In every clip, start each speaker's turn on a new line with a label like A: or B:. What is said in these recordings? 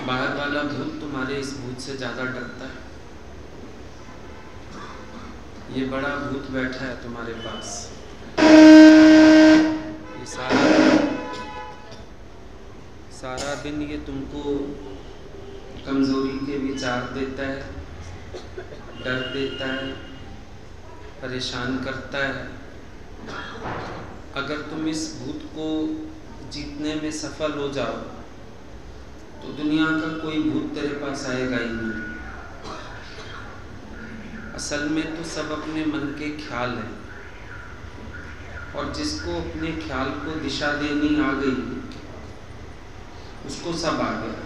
A: बाहर वाला भूत तुम्हारे इस भूत से ज़्यादा डरता है। ये बड़ा भूत बैठा है तुम्हारे पास, ये सारा दिन ये तुमको कमज़ोरी के विचार देता है, डर देता है, परेशान करता है। अगर तुम इस भूत को जीतने में सफल हो जाओ तो दुनिया का कोई भूत तेरे पास आएगा ही नहीं। असल में तो सब अपने मन के ख्याल हैं, और जिसको अपने ख्याल को दिशा देनी आ गई उसको सब आ गया।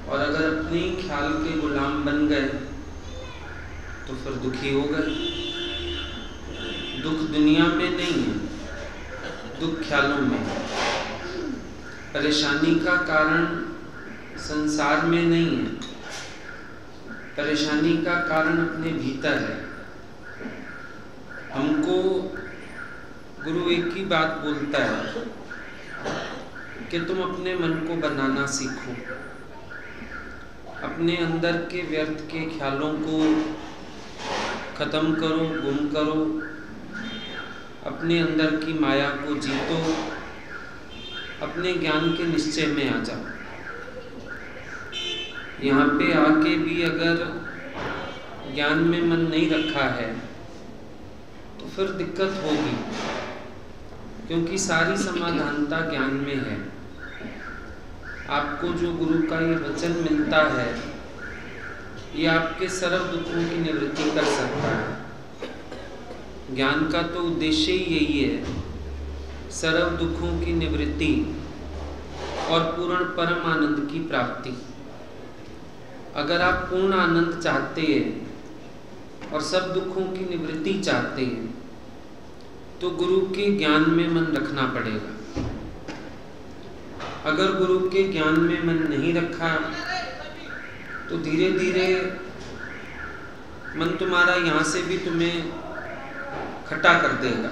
A: और अगर अपने ख्याल के गुलाम बन गए तो फिर दुखी हो गए। दुख दुनिया में नहीं है, दुख ख्यालों में। परेशानी का कारण संसार में नहीं है, परेशानी का कारण अपने भीतर है। हमको गुरु एक ही बात बोलता है कि तुम अपने मन को बनाना सीखो, अपने अंदर के व्यर्थ के ख्यालों को खत्म करो, गुम करो, अपने अंदर की माया को जीतो, अपने ज्ञान के निश्चय में आ जाओ। यहाँ पे आके भी अगर ज्ञान में मन नहीं रखा है तो फिर दिक्कत होगी, क्योंकि सारी समाधानता ज्ञान में है। आपको जो गुरु का ये वचन मिलता है ये आपके सर्व दुखों की निवृत्ति कर सकता है। ज्ञान का तो उद्देश्य ही यही है, सर्व दुखों की निवृत्ति और पूर्ण परम आनंद की प्राप्ति। अगर आप पूर्ण आनंद चाहते हैं और सब दुखों की निवृत्ति चाहते हैं तो गुरु के ज्ञान में मन रखना पड़ेगा। अगर गुरु के ज्ञान में मन नहीं रखा तो धीरे धीरे मन तुम्हारा यहाँ से भी तुम्हें खटा कर देगा,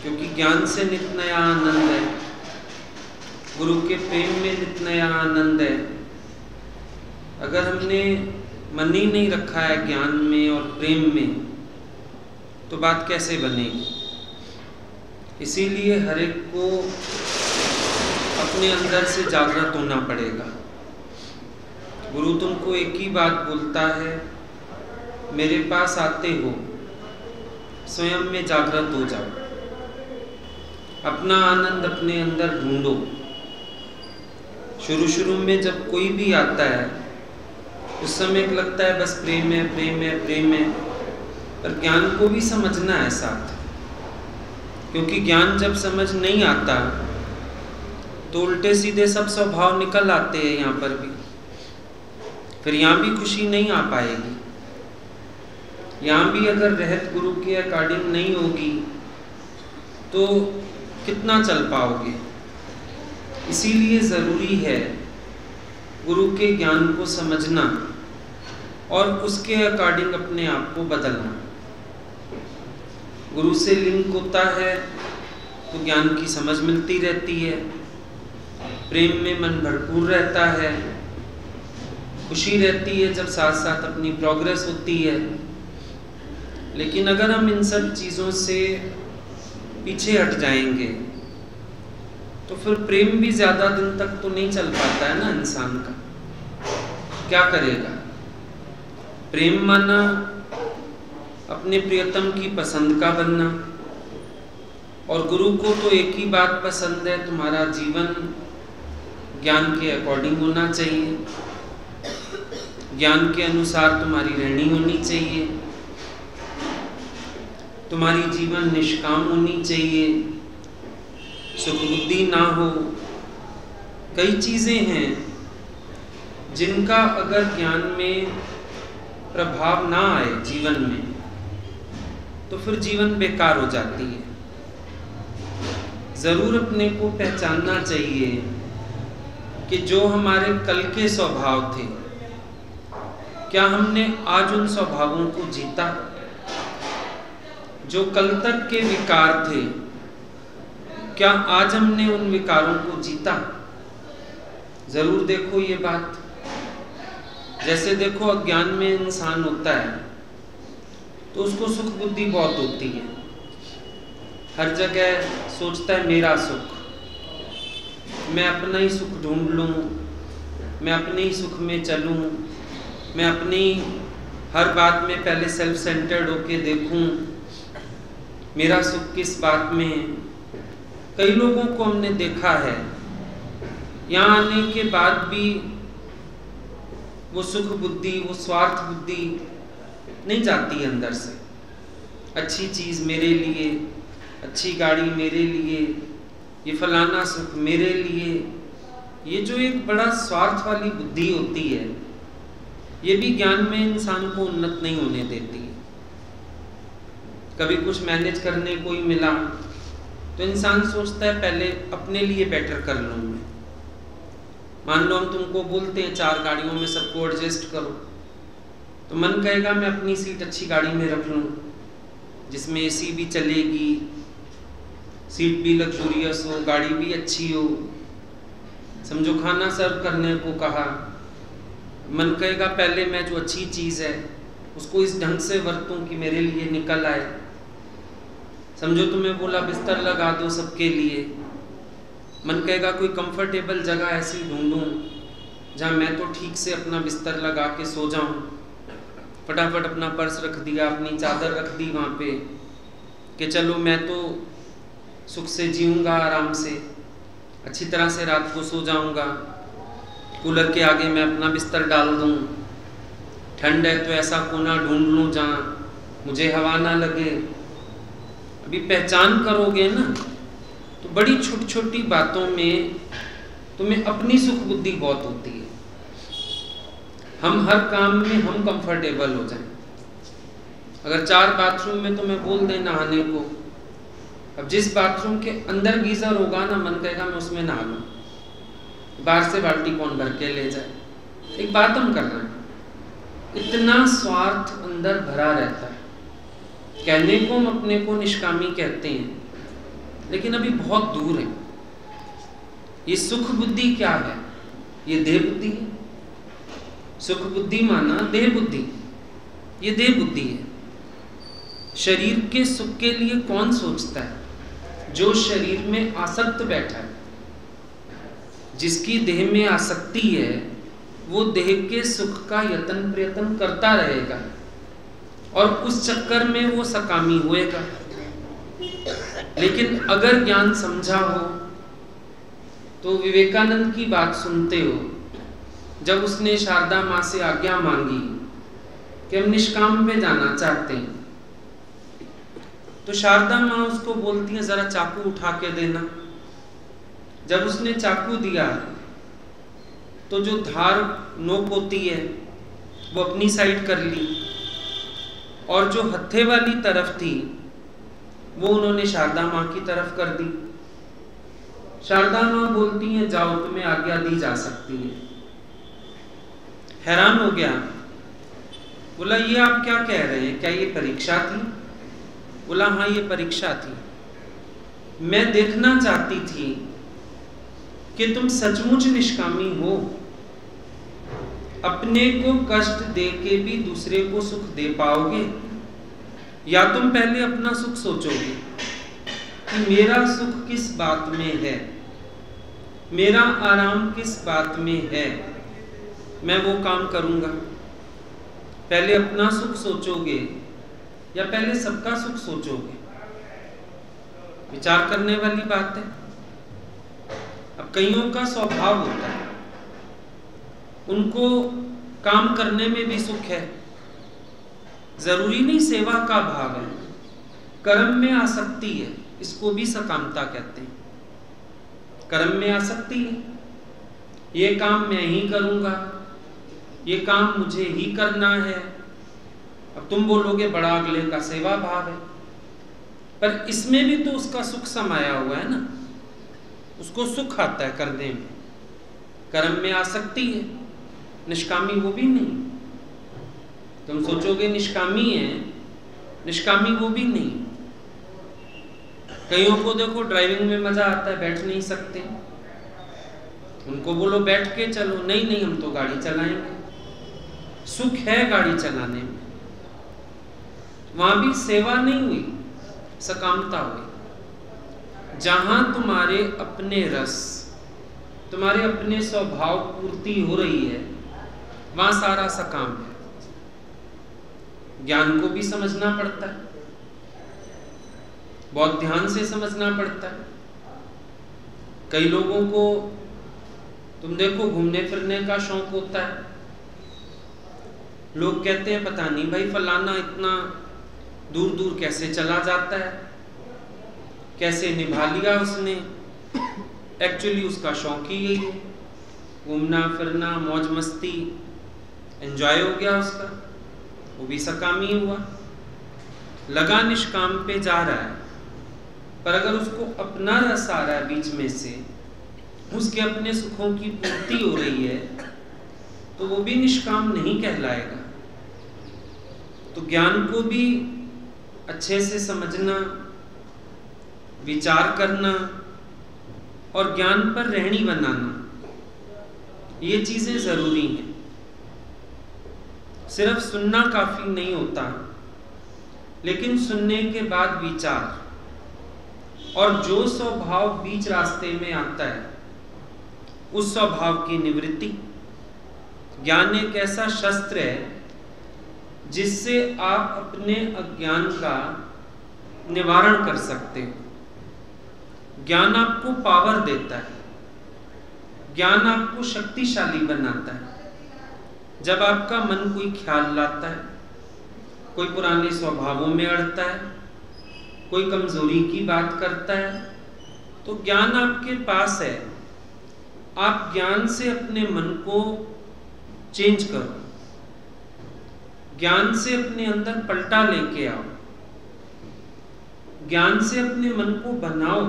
A: क्योंकि ज्ञान से नित नया आनंद है, गुरु के प्रेम में नित नया आनंद है। अगर हमने मन ही नहीं रखा है ज्ञान में और प्रेम में तो बात कैसे बनेगी। इसीलिए हर एक को अपने अंदर से जागृत होना पड़ेगा। गुरु तुमको एक ही बात बोलता है, मेरे पास आते हो स्वयं में जागृत हो जाओ, अपना आनंद अपने अंदर ढूंढो। शुरू में जब कोई भी आता है उस समय लगता है बस प्रेम है, प्रेम है, प्रेम है, पर ज्ञान को भी समझना है साथ, क्योंकि ज्ञान जब समझ नहीं आता तो उल्टे सीधे सब स्वभाव निकल आते हैं यहाँ पर भी। फिर यहाँ भी खुशी नहीं आ पाएगी। यहाँ भी अगर रहत गुरु के अकॉर्डिंग नहीं होगी तो कितना चल पाओगे। इसीलिए ज़रूरी है गुरु के ज्ञान को समझना और उसके अकॉर्डिंग अपने आप को बदलना। गुरु से लिंक होता है तो ज्ञान की समझ मिलती रहती है, प्रेम में मन भरपूर रहता है, खुशी रहती है जब साथ साथ अपनी प्रोग्रेस होती है। लेकिन अगर हम इन सब चीज़ों से पीछे हट जाएंगे तो फिर प्रेम भी ज़्यादा दिन तक तो नहीं चल पाता है ना इंसान का। क्या करेगा? प्रेम माना अपने प्रियतम की पसंद का बनना, और गुरु को तो एक ही बात पसंद है, तुम्हारा जीवन ज्ञान के अकॉर्डिंग होना चाहिए, ज्ञान के अनुसार तुम्हारी रहनी होनी चाहिए, तुम्हारी जीवन निष्काम होनी चाहिए, सुख बुद्धि ना हो। कई चीज़ें हैं जिनका अगर ज्ञान में प्रभाव ना आए जीवन में तो फिर जीवन बेकार हो जाती है। ज़रूर अपने को पहचानना चाहिए कि जो हमारे कल के स्वभाव थे, क्या हमने आज उन स्वभावों को जीता? जो कल तक के विकार थे, क्या आज हमने उन विकारों को जीता? जरूर देखो ये बात। जैसे देखो अज्ञान में इंसान होता है तो उसको सुख बुद्धि बहुत होती है, हर जगह सोचता है मेरा सुख, मैं अपना ही सुख ढूंढ लूँ, मैं अपने ही सुख में चलूँ, मैं अपनी हर बात में पहले सेल्फ सेंटर्ड होके देखूँ, मेरा सुख किस बात में है। कई लोगों को हमने देखा है यहाँ आने के बाद भी वो सुख बुद्धि, वो स्वार्थ बुद्धि नहीं जाती अंदर से। अच्छी चीज़ मेरे लिए, अच्छी गाड़ी मेरे लिए, ये फलाना सुख मेरे लिए, ये जो एक बड़ा स्वार्थ वाली बुद्धि होती है, ये भी ज्ञान में इंसान को उन्नत नहीं होने देती है। कभी कुछ मैनेज करने को ही मिला तो इंसान सोचता है पहले अपने लिए बेटर कर लूँ मैं। मान लो हम तुमको बोलते हैं 4 गाड़ियों में सबको एडजस्ट करो, तो मन कहेगा मैं अपनी सीट अच्छी गाड़ी में रख लूँ जिसमें एसी भी चलेगी, सीट भी लग्जूरियस हो, गाड़ी भी अच्छी हो। समझो खाना सर्व करने को कहा, मन कहेगा पहले मैं जो अच्छी चीज़ है उसको इस ढंग से वरतूँ कि मेरे लिए निकल आए। समझो तुम्हें बोला बिस्तर लगा दो सबके लिए, मन कहेगा कोई कंफर्टेबल जगह ऐसी ढूंढूं जहाँ मैं तो ठीक से अपना बिस्तर लगा के सो जाऊं। फटाफट अपना पर्स रख दिया, अपनी चादर रख दी वहाँ पे कि चलो मैं तो सुख से जीऊँगा, आराम से अच्छी तरह से रात को सो जाऊँगा। कूलर के आगे मैं अपना बिस्तर डाल दूँ, ठंड है तो ऐसा कोना ढूंढ लूँ जहाँ मुझे हवा ना लगे। अभी पहचान करोगे ना तो बड़ी छोटी छोटी बातों में तुम्हें अपनी सुख बुद्धि बहुत होती है। हम हर काम में हम कंफर्टेबल हो जाएं। अगर 4 बाथरूम में तुम्हें बोल दें नहाने को, अब जिस बाथरूम के अंदर गीजर होगा ना, मन कहेगा मैं उसमें नहा लूँ, बाहर से बाल्टी कौन भर के ले जाए। एक बात हम कर रहे हैं, इतना स्वार्थ अंदर भरा रहता है। कहने को हम अपने को निष्कामी कहते हैं, लेकिन अभी बहुत दूर है। ये सुख बुद्धि क्या है? ये देह बुद्धि है। सुख बुद्धि माना देह बुद्धि, ये देह बुद्धि है। शरीर के सुख के लिए कौन सोचता है? जो शरीर में आसक्त बैठा है, जिसकी देह में आसक्ति है, वो देह के सुख का यत्न प्रयत्न करता रहेगा और उस चक्कर में वो सकामी होएगा। लेकिन अगर ज्ञान समझा हो तो विवेकानंद की बात सुनते हो, जब उसने शारदा माँ से आज्ञा मांगी कि हम निष्काम पे जाना चाहते हैं, तो शारदा माँ उसको बोलती है जरा चाकू उठा के देना। जब उसने चाकू दिया तो जो धार नोक होती है वो अपनी साइड कर ली और जो हत्थे वाली तरफ थी वो उन्होंने शारदा माँ की तरफ कर दी। शारदा माँ बोलती हैं जाओ, तुम्हें आज्ञा दी जा सकती है। हैरान हो गया, बोला ये आप क्या कह रहे हैं, क्या ये परीक्षा थी? बोला हाँ ये परीक्षा थी। मैं देखना चाहती थी कि तुम सचमुच निष्कामी हो, अपने को कष्ट दे के भी दूसरे को सुख दे पाओगे, या तुम पहले अपना सुख सोचोगे कि मेरा सुख किस बात में है, मेरा आराम किस बात में है, मैं वो काम करूँगा। पहले अपना सुख सोचोगे या पहले सबका सुख सोचोगे? विचार करने वाली बात है। अब कईयों का स्वभाव होता है, उनको काम करने में भी सुख है, जरूरी नहीं सेवा का भाव है, कर्म में आसक्ति है, इसको भी सकामता कहते हैं। कर्म में आसक्ति है, ये काम मैं ही करूँगा, ये काम मुझे ही करना है। अब तुम बोलोगे बड़ा अगले का सेवा भाव है, पर इसमें भी तो उसका सुख समाया हुआ है ना, उसको सुख आता है करने में। कर्म में आसक्ति है, निष्कामी वो भी नहीं। तुम सोचोगे निष्कामी है, निष्कामी वो भी नहीं। कईयों को देखो ड्राइविंग में मजा आता है, बैठ नहीं सकते, उनको बोलो बैठ के चलो, नहीं नहीं हम तो गाड़ी चलाएंगे। सुख है गाड़ी चलाने में, वहां भी सेवा नहीं हुई, सकामता हुई। जहां तुम्हारे अपने रस, तुम्हारे अपने स्वभाव पूर्ति हो रही है, वहां सारा सकाम है। ज्ञान को भी समझना पड़ता है, बहुत ध्यान से समझना पड़ता है। कई लोगों को तुम देखो घूमने फिरने का शौक होता है, लोग कहते हैं पता नहीं भाई फलाना इतना दूर दूर कैसे चला जाता है, कैसे निभा लिया उसने। एक्चुअली उसका शौक ही यही है, घूमना फिरना, मौज मस्ती, एंजॉय हो गया उसका, वो भी सकामी हुआ, लगा निष्काम पे जा रहा है। पर अगर उसको अपना रस आ रहा है बीच में से, उसके अपने सुखों की पूर्ति हो रही है, तो वो भी निष्काम नहीं कहलाएगा। तो ज्ञान को भी अच्छे से समझना, विचार करना और ज्ञान पर रहनी बनाना, ये चीजें जरूरी हैं। सिर्फ सुनना काफी नहीं होता, लेकिन सुनने के बाद विचार, और जो स्वभाव बीच रास्ते में आता है उस स्वभाव की निवृत्ति। ज्ञान एक ऐसा शस्त्र है जिससे आप अपने अज्ञान का निवारण कर सकते हो। ज्ञान आपको पावर देता है, ज्ञान आपको शक्तिशाली बनाता है। जब आपका मन कोई ख्याल लाता है, कोई पुराने स्वभावों में अड़ता है, कोई कमजोरी की बात करता है, तो ज्ञान आपके पास है। आप ज्ञान से अपने मन को चेंज करो, ज्ञान से अपने अंदर पलटा लेके आओ, ज्ञान से अपने मन को बनाओ।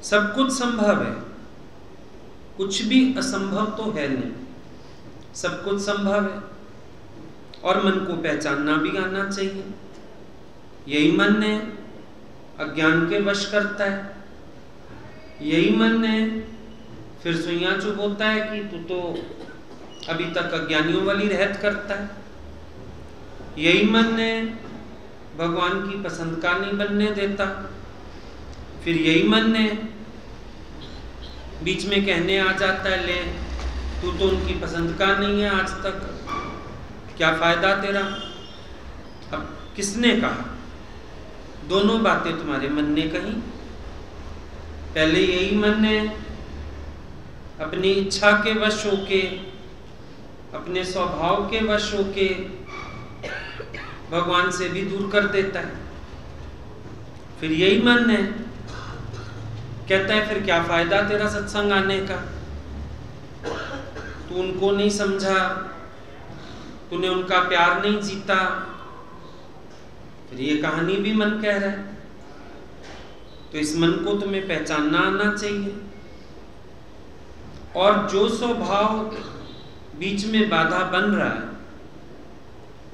A: सब कुछ संभव है, कुछ भी असंभव तो है नहीं, सब कुछ संभव है। और मन को पहचानना भी आना चाहिए। यही मन है अज्ञान के वश करता है, यही मन है फिर सुइयां चुभोता है कि तू तो अभी तक अज्ञानियों वाली रहत करता है। यही मन है भगवान की पसंद का नहीं बनने देता। फिर यही मन है बीच में कहने आ जाता है, ले तू तो उनकी पसंद का नहीं है आज तक, क्या फायदा तेरा। अब किसने कहा? दोनों बातें तुम्हारे मन ने कही। पहले यही मन ने अपनी इच्छा के वश होके, अपने स्वभाव के वश होके भगवान से भी दूर कर देता है। फिर यही मन है कहता है फिर क्या फायदा तेरा सत्संग आने का, तू उनको नहीं समझा, तूने उनका प्यार नहीं जीता। फिर ये कहानी भी मन कह रहा है। तो इस मन को तुम्हें पहचानना आना चाहिए, और जो स्वभाव बीच में बाधा बन रहा है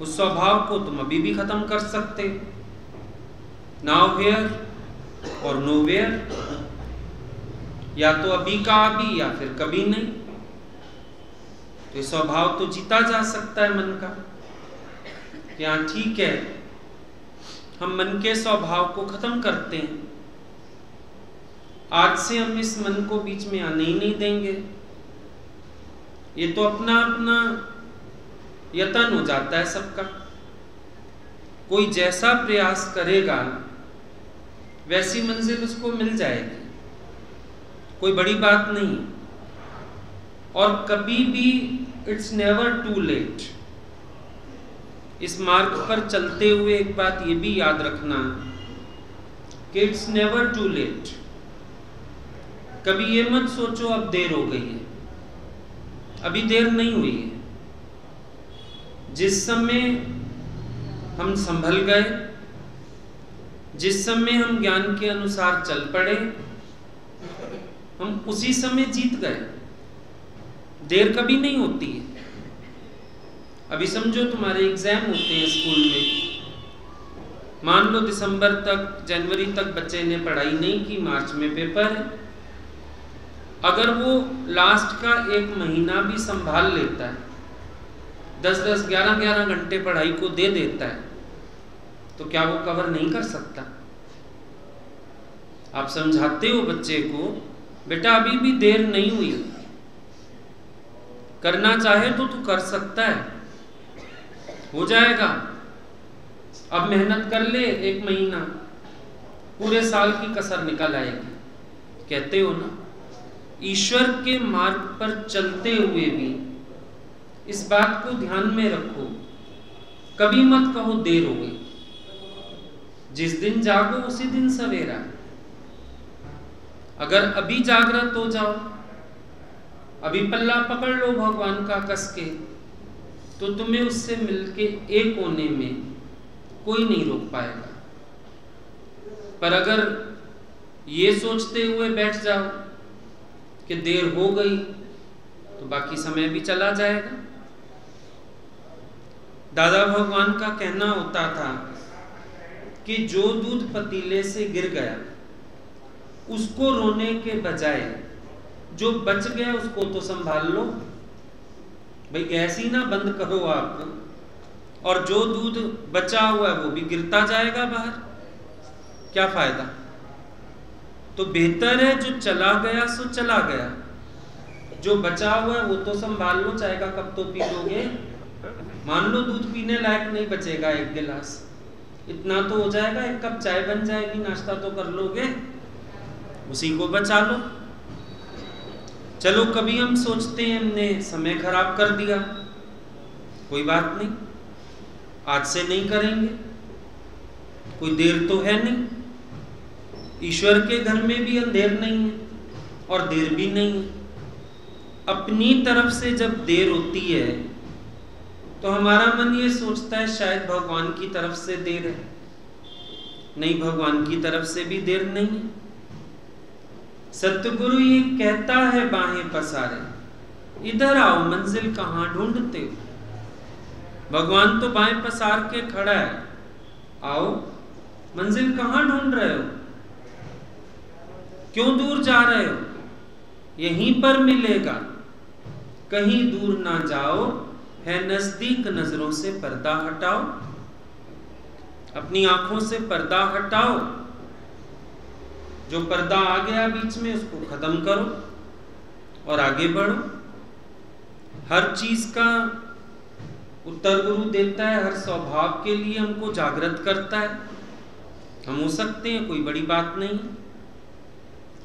A: उस स्वभाव को तुम अभी भी खत्म कर सकते। नाउ हियर और नो वेयर, या तो अभी का अभी या फिर कभी नहीं। तो ये स्वभाव तो जीता जा सकता है मन का। क्या ठीक है, हम मन के स्वभाव को खत्म करते हैं। आज से हम इस मन को बीच में आने ही नहीं देंगे। ये तो अपना अपना यत्न हो जाता है सबका। कोई जैसा प्रयास करेगा वैसी मंजिल उसको मिल जाएगी, कोई बड़ी बात नहीं। और कभी भी इट्स नेवर टू लेट। इस मार्ग पर चलते हुए एक बात ये भी याद रखना कि इट्स नेवर टू लेट। कभी ये मत सोचो अब देर हो गई है, अभी देर नहीं हुई है। जिस समय हम संभल गए, जिस समय हम ज्ञान के अनुसार चल पड़े, हम उसी समय जीत गए। देर कभी नहीं होती है। अभी समझो तुम्हारे एग्जाम होते हैं स्कूल में, मान लो दिसंबर तक, जनवरी तक बच्चे ने पढ़ाई नहीं की, मार्च में पेपर है। अगर वो लास्ट का 1 महीना भी संभाल लेता है, 10-10, 11-11 घंटे पढ़ाई को दे देता है, तो क्या वो कवर नहीं कर सकता? आप समझाते हो बच्चे को, बेटा अभी भी देर नहीं हुई, करना चाहे तो तू कर सकता है, हो जाएगा, अब मेहनत कर ले, 1 महीना, पूरे साल की कसर निकल आएगी। कहते हो ना, ईश्वर के मार्ग पर चलते हुए भी इस बात को ध्यान में रखो, कभी मत कहो देर हो गई। जिस दिन जागो उसी दिन सवेरा। अगर अभी जागृत हो जाओ, अभी पल्ला पकड़ लो भगवान का कस के, तो तुम्हें उससे मिलके एक कोने में कोई नहीं रोक पाएगा। पर अगर ये सोचते हुए बैठ जाओ कि देर हो गई, तो बाकी समय भी चला जाएगा। दादा भगवान का कहना होता था कि जो दूध पतीले से गिर गया उसको रोने के बजाय जो बच गया उसको तो संभाल लो। भाई गैस ही ना बंद करो आप, और जो दूध बचा हुआ है वो भी गिरता जाएगा बाहर, क्या फायदा? तो बेहतर है जो चला गया सो चला गया, जो बचा हुआ है वो तो संभाल लो, चाय का कप तो पी लोगे। मान लो दूध पीने लायक नहीं बचेगा 1 गिलास, इतना तो हो जाएगा, 1 कप चाय बन जाएगी, नाश्ता तो कर लोगे, उसी को बचा लो। चलो कभी हम सोचते हैं हमने समय खराब कर दिया, कोई बात नहीं, आज से नहीं करेंगे, कोई देर तो है नहीं, ईश्वर के घर में भी अंधेर नहीं है और देर भी नहीं है। अपनी तरफ से जब देर होती है तो हमारा मन ये सोचता है शायद भगवान की तरफ से देर है, नहीं, भगवान की तरफ से भी देर नहीं है। सतगुरु ये कहता है बाहें पसारे, इधर आओ मंजिल कहाँ ढूंढते हो। भगवान तो बाहें पसार के खड़ा है, आओ मंजिल कहाँ ढूंढ रहे हो, क्यों दूर जा रहे हो, यहीं पर मिलेगा, कहीं दूर ना जाओ, है नजदीक, नजरों से पर्दा हटाओ, अपनी आंखों से पर्दा हटाओ, जो पर्दा आ गया बीच में उसको खत्म करो और आगे बढ़ो। हर चीज का उत्तर गुरु देता है, हर स्वभाव के लिए हमको जागृत करता है। हम हो सकते हैं, कोई बड़ी बात नहीं।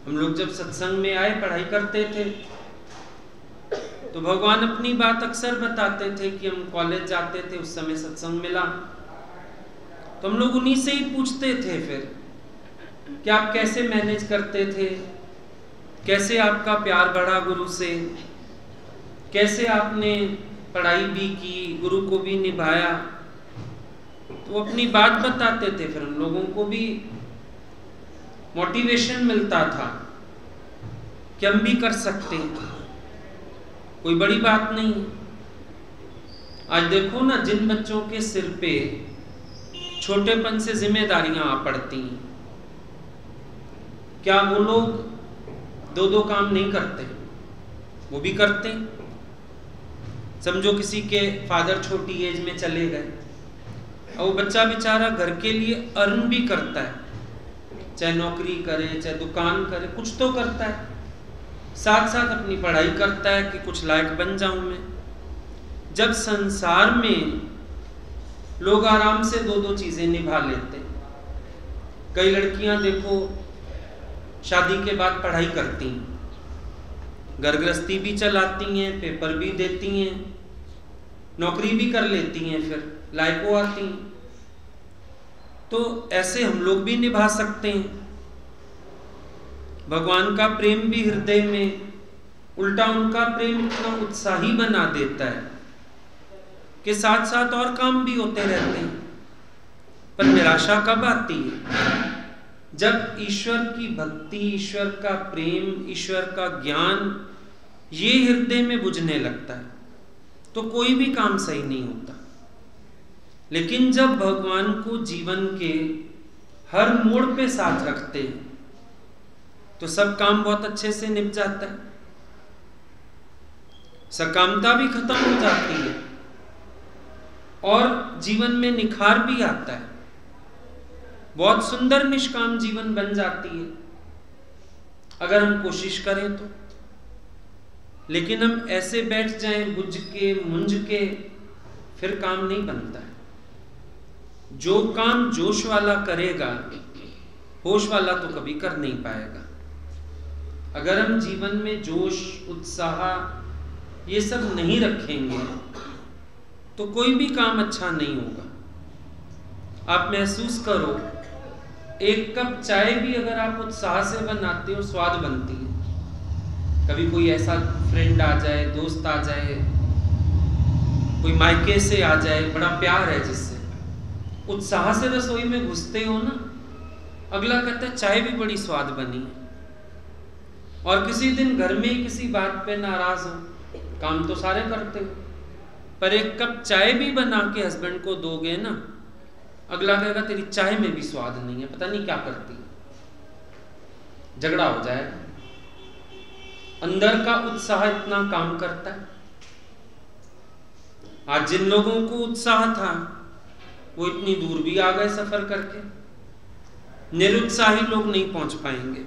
A: हम लोग जब सत्संग में आए, पढ़ाई करते थे, तो भगवान अपनी बात अक्सर बताते थे कि हम कॉलेज जाते थे, उस समय सत्संग मिला, तो हम लोग उन्हीं से ही पूछते थे फिर कि आप कैसे मैनेज करते थे, कैसे आपका प्यार बढ़ा गुरु से, कैसे आपने पढ़ाई भी की, गुरु को भी निभाया। तो अपनी बात बताते थे, फिर हम लोगों को भी मोटिवेशन मिलता था कि हम भी कर सकते हैं, कोई बड़ी बात नहीं। आज देखो ना, जिन बच्चों के सिर पे छोटेपन से जिम्मेदारियां आ पड़ती हैं, क्या वो लोग 2-2 काम नहीं करते? वो भी करते हैं। समझो किसी के फादर छोटी एज में चले गए, और वो बच्चा बेचारा घर के लिए अर्न भी करता है, चाहे नौकरी करे, चाहे दुकान करे, कुछ तो करता है, साथ साथ अपनी पढ़ाई करता है कि कुछ लायक बन जाऊं मैं। जब संसार में लोग आराम से 2-2 चीजें निभा लेते, कई लड़कियां देखो शादी के बाद पढ़ाई करती हैं, घर गृहस्थी भी चलाती हैं, पेपर भी देती हैं, नौकरी भी कर लेती हैं, फिर लायको आती हैं। तो ऐसे हम लोग भी निभा सकते हैं। भगवान का प्रेम भी हृदय में, उल्टा उनका प्रेम इतना उत्साही बना देता है कि साथ साथ और काम भी होते रहते हैं। पर निराशा कब आती है? जब ईश्वर की भक्ति, ईश्वर का प्रेम, ईश्वर का ज्ञान ये हृदय में बुझने लगता है, तो कोई भी काम सही नहीं होता। लेकिन जब भगवान को जीवन के हर मोड़ पे साथ रखते हैं, तो सब काम बहुत अच्छे से निप जाता है। सकामता भी खत्म हो जाती है और जीवन में निखार भी आता है। बहुत सुंदर निष्काम जीवन बन जाती है अगर हम कोशिश करें तो। लेकिन हम ऐसे बैठ जाएं बुझ के मुंझ के, फिर काम नहीं बनता है। जो काम जोश वाला करेगा, होश वाला तो कभी कर नहीं पाएगा। अगर हम जीवन में जोश, उत्साह ये सब नहीं रखेंगे तो कोई भी काम अच्छा नहीं होगा। आप महसूस करो, एक कप चाय भी अगर आप उत्साह से बनाते हो, स्वाद बनती है। कभी कोई ऐसा फ्रेंड आ जाए, दोस्त आ जाए, कोई मायके से आ जाए, बड़ा प्यार है जिससे, उत्साह से रसोई में घुसते हो ना, अगला कहता है चाय भी बड़ी स्वाद बनी है। और किसी दिन घर में किसी बात पे नाराज हो, काम तो सारे करते हो, पर एक कप चाय भी बना के हस्बैंड को दोगे ना, अगला कहेगा तेरी चाय में भी स्वाद नहीं है, पता नहीं क्या करती है। झगड़ा हो जाएगा। अंदर का उत्साह इतना काम करता है। आज जिन लोगों को उत्साह था वो इतनी दूर भी आ गए सफर करके। निरुत्साही लोग नहीं पहुंच पाएंगे।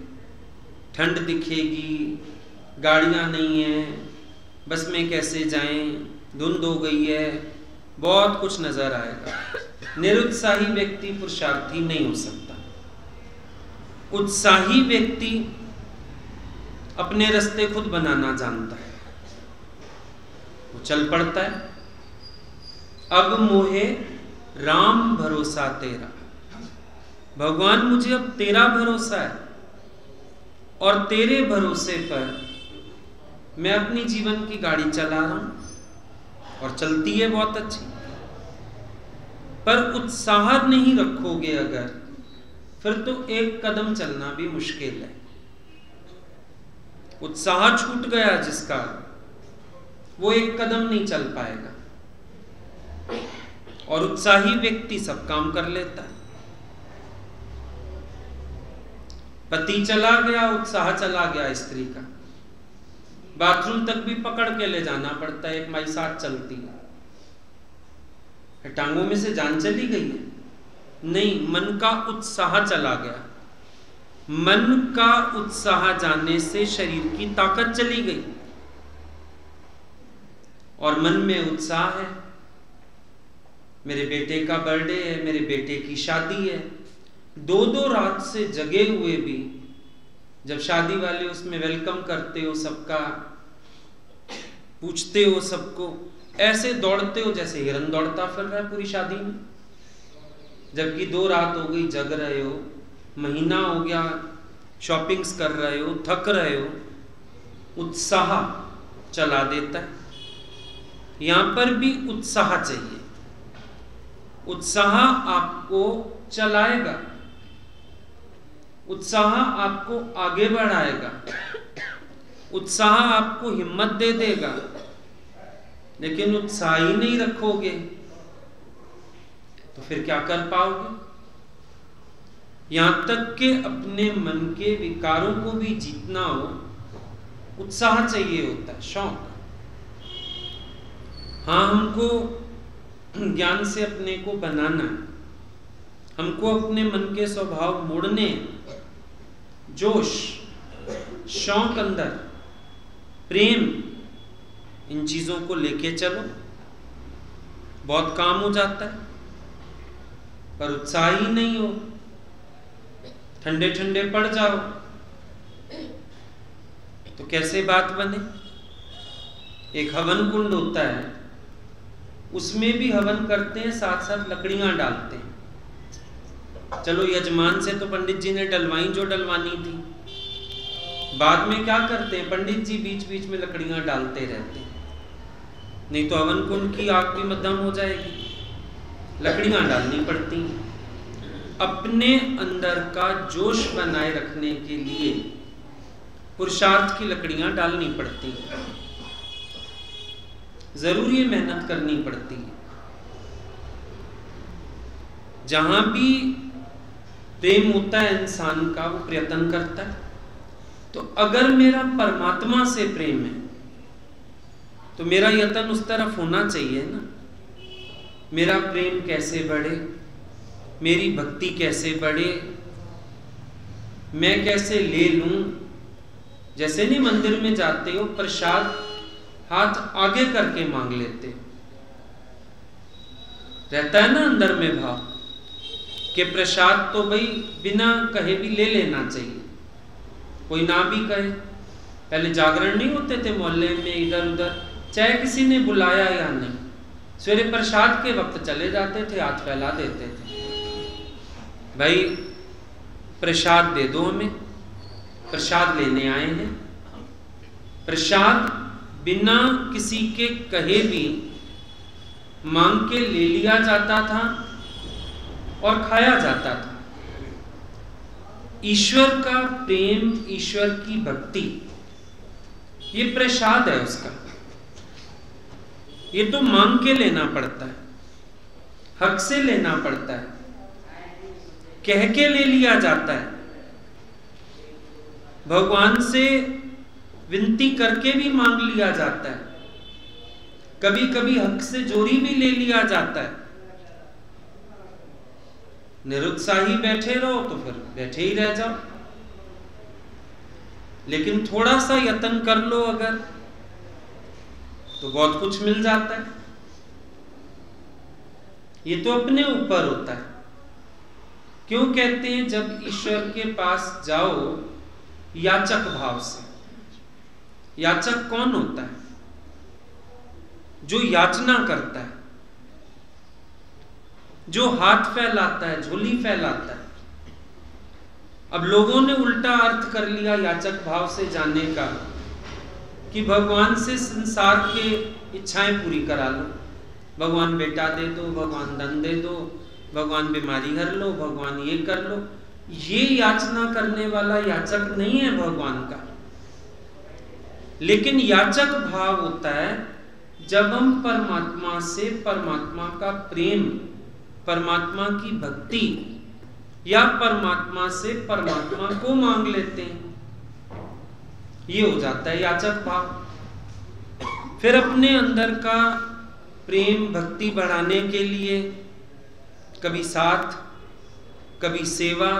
A: ठंड दिखेगी, गाड़ियां नहीं है, बस में कैसे जाएं, धुंध हो गई है, बहुत कुछ नजर आएगा। निरुत्साही व्यक्ति पुरुषार्थी नहीं हो सकता। उत्साही व्यक्ति अपने रास्ते खुद बनाना जानता है, वो चल पड़ता है। अब मोहे राम भरोसा तेरा, भगवान मुझे अब तेरा भरोसा है और तेरे भरोसे पर मैं अपनी जीवन की गाड़ी चला रहा हूं और चलती है बहुत अच्छी। पर उत्साह नहीं रखोगे अगर, फिर तो एक कदम चलना भी मुश्किल है। उत्साह छूट गया जिसका, वो एक कदम नहीं चल पाएगा। और उत्साही व्यक्ति सब काम कर लेता है। पति चला गया, उत्साह चला गया स्त्री का, बाथरूम तक भी पकड़ के ले जाना पड़ता है, एक माई साथ चलती है। टांगों में से जान चली गई है? नहीं, मन का उत्साह चला गया। मन का उत्साह जाने से शरीर की ताकत चली गई। और मन में उत्साह है, मेरे बेटे का बर्थडे है, मेरे बेटे की शादी है, दो रात से जगे हुए भी जब शादी वाले उसमें वेलकम करते हो, सबका पूछते हो, सबको ऐसे दौड़ते हो जैसे हिरन दौड़ता फिर रहा है पूरी शादी में। जबकि 2 रात हो गई, जग रहे हो, महीना हो गया शॉपिंग्स कर रहे हो, थक रहे हो, उत्साह चला देता है। यहां पर भी उत्साह चाहिए। उत्साह आपको चलाएगा, उत्साह आपको आगे बढ़ाएगा, उत्साह आपको हिम्मत दे देगा। लेकिन उत्साह ही नहीं रखोगे तो फिर क्या कर पाओगे? यहां तक कि अपने मन के विकारों को भी जीतना हो, उत्साह चाहिए होता है, शौक। हाँ, हमको ज्ञान से अपने को बनाना है, हमको अपने मन के स्वभाव मोड़ने, जोश, शौक अंदर, प्रेम, इन चीजों को लेके चलो, बहुत काम हो जाता है। पर उत्साह ही नहीं हो, ठंडे ठंडे पड़ जाओ तो कैसे बात बने? एक हवन कुंड होता है, उसमें भी हवन करते हैं, साथ साथ लकड़ियां डालते हैं। चलो यजमान से तो पंडित जी ने डलवाई जो डलवानी थी, बाद में क्या करते हैं पंडित जी बीच बीच में लकड़ियां डालते रहते हैं, नहीं तो हवन कुंड की आग भी मध्यम हो जाएगी। लकड़ियां डालनी पड़ती हैं। अपने अंदर का जोश बनाए रखने के लिए पुरुषार्थ की लकड़ियां डालनी पड़ती हैं, जरूरी मेहनत करनी पड़ती है। जहां भी प्रेम होता है इंसान का, वो प्रयत्न करता है। तो अगर मेरा परमात्मा से प्रेम है तो मेरा यत्न उस तरफ होना चाहिए ना। मेरा प्रेम कैसे बढ़े, मेरी भक्ति कैसे बढ़े, मैं कैसे ले लूं। जैसे नहीं मंदिर में जाते हो, प्रसाद हाथ आगे करके मांग लेते हो, रहता है ना अंदर में भाव कि प्रसाद तो भाई बिना कहे भी ले लेना चाहिए, कोई ना भी कहे। पहले जागरण नहीं होते थे मोहल्ले में इधर उधर, चाहे किसी ने बुलाया या नहीं, सवेरे प्रसाद के वक्त चले जाते थे, हाथ फैला देते थे, भाई प्रसाद दे दो हमें, प्रसाद लेने आए हैं। प्रसाद बिना किसी के कहे भी मांग के ले लिया जाता था और खाया जाता था। ईश्वर का प्रेम, ईश्वर की भक्ति, ये प्रसाद है उसका। ये तो मांग के लेना पड़ता है, हक से लेना पड़ता है, कह के ले लिया जाता है, भगवान से विनती करके भी मांग लिया जाता है, कभी कभी हक से जोरी भी ले लिया जाता है। निरुत्साही बैठे रहो तो फिर बैठे ही रह जाओ, लेकिन थोड़ा सा यत्न कर लो अगर, तो बहुत कुछ मिल जाता है। ये तो अपने ऊपर होता है। क्यों कहते हैं जब ईश्वर के पास जाओ याचक भाव से। याचक कौन होता है? जो याचना करता है, जो हाथ फैलाता है, झोली फैलाता है। अब लोगों ने उल्टा अर्थ कर लिया याचक भाव से जाने का कि भगवान से संसार के इच्छाएं पूरी करा लो, भगवान बेटा दे दो, भगवान धन दे दो, भगवान बीमारी हर लो, भगवान ये कर लो। ये याचना करने वाला याचक नहीं है भगवान का। लेकिन याचक भाव होता है जब हम परमात्मा से परमात्मा का प्रेम, परमात्मा की भक्ति या परमात्मा से परमात्मा को मांग लेते हैं, ये हो जाता है याचक भाव। फिर अपने अंदर का प्रेम भक्ति बढ़ाने के लिए कभी साथ, कभी सेवा,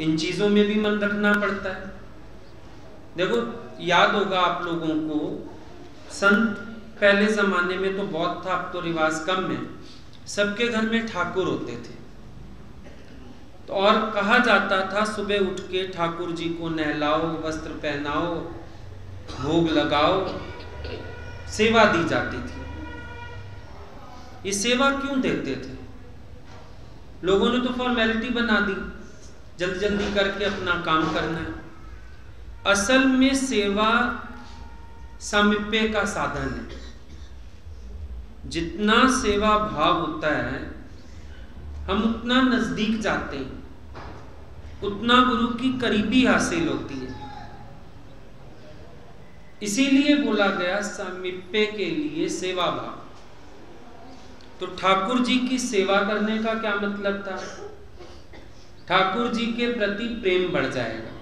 A: इन चीजों में भी मन रखना पड़ता है। देखो याद होगा आप लोगों को, संत पहले जमाने में तो बहुत था, अब तो रिवाज कम है, सबके घर में ठाकुर होते थे। तो और कहा जाता था सुबह उठ के ठाकुर जी को नहलाओ, वस्त्र पहनाओ, भोग लगाओ, सेवा दी जाती थी। ये सेवा क्यों देते थे? लोगों ने तो फॉर्मेलिटी बना दी, जल्दी जल्दी करके अपना काम करना है। असल में सेवा सामीप्य का साधन है। जितना सेवा भाव होता है, हम उतना नजदीक जाते हैं, उतना गुरु की करीबी हासिल होती है। इसीलिए बोला गया सामीप्य के लिए सेवा भाव। तो ठाकुर जी की सेवा करने का क्या मतलब था? ठाकुर जी के प्रति प्रेम बढ़ जाएगा,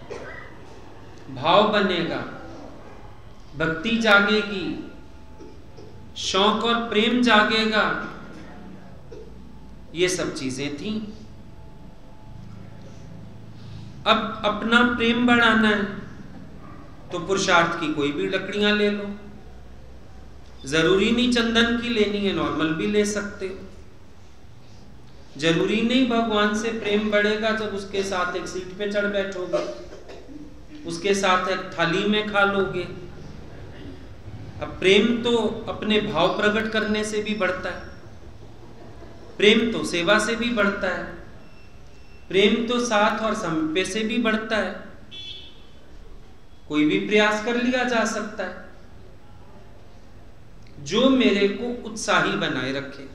A: भाव बनेगा, भक्ति जागेगी, शौक और प्रेम जागेगा। ये सब चीजें थी। अब अपना प्रेम बढ़ाना है तो पुरुषार्थ की कोई भी लकड़ियां ले लो, जरूरी नहीं चंदन की लेनी है, नॉर्मल भी ले सकते हो। जरूरी नहीं भगवान से प्रेम बढ़ेगा जब उसके साथ एक सीट पे चढ़ बैठोगे, उसके साथ एक थाली में खा लोगे। अब प्रेम तो अपने भाव प्रकट करने से भी बढ़ता है, प्रेम तो सेवा से भी बढ़ता है, प्रेम तो साथ और समीप्य से भी बढ़ता है। कोई भी प्रयास कर लिया जा सकता है जो मेरे को उत्साही बनाए रखे।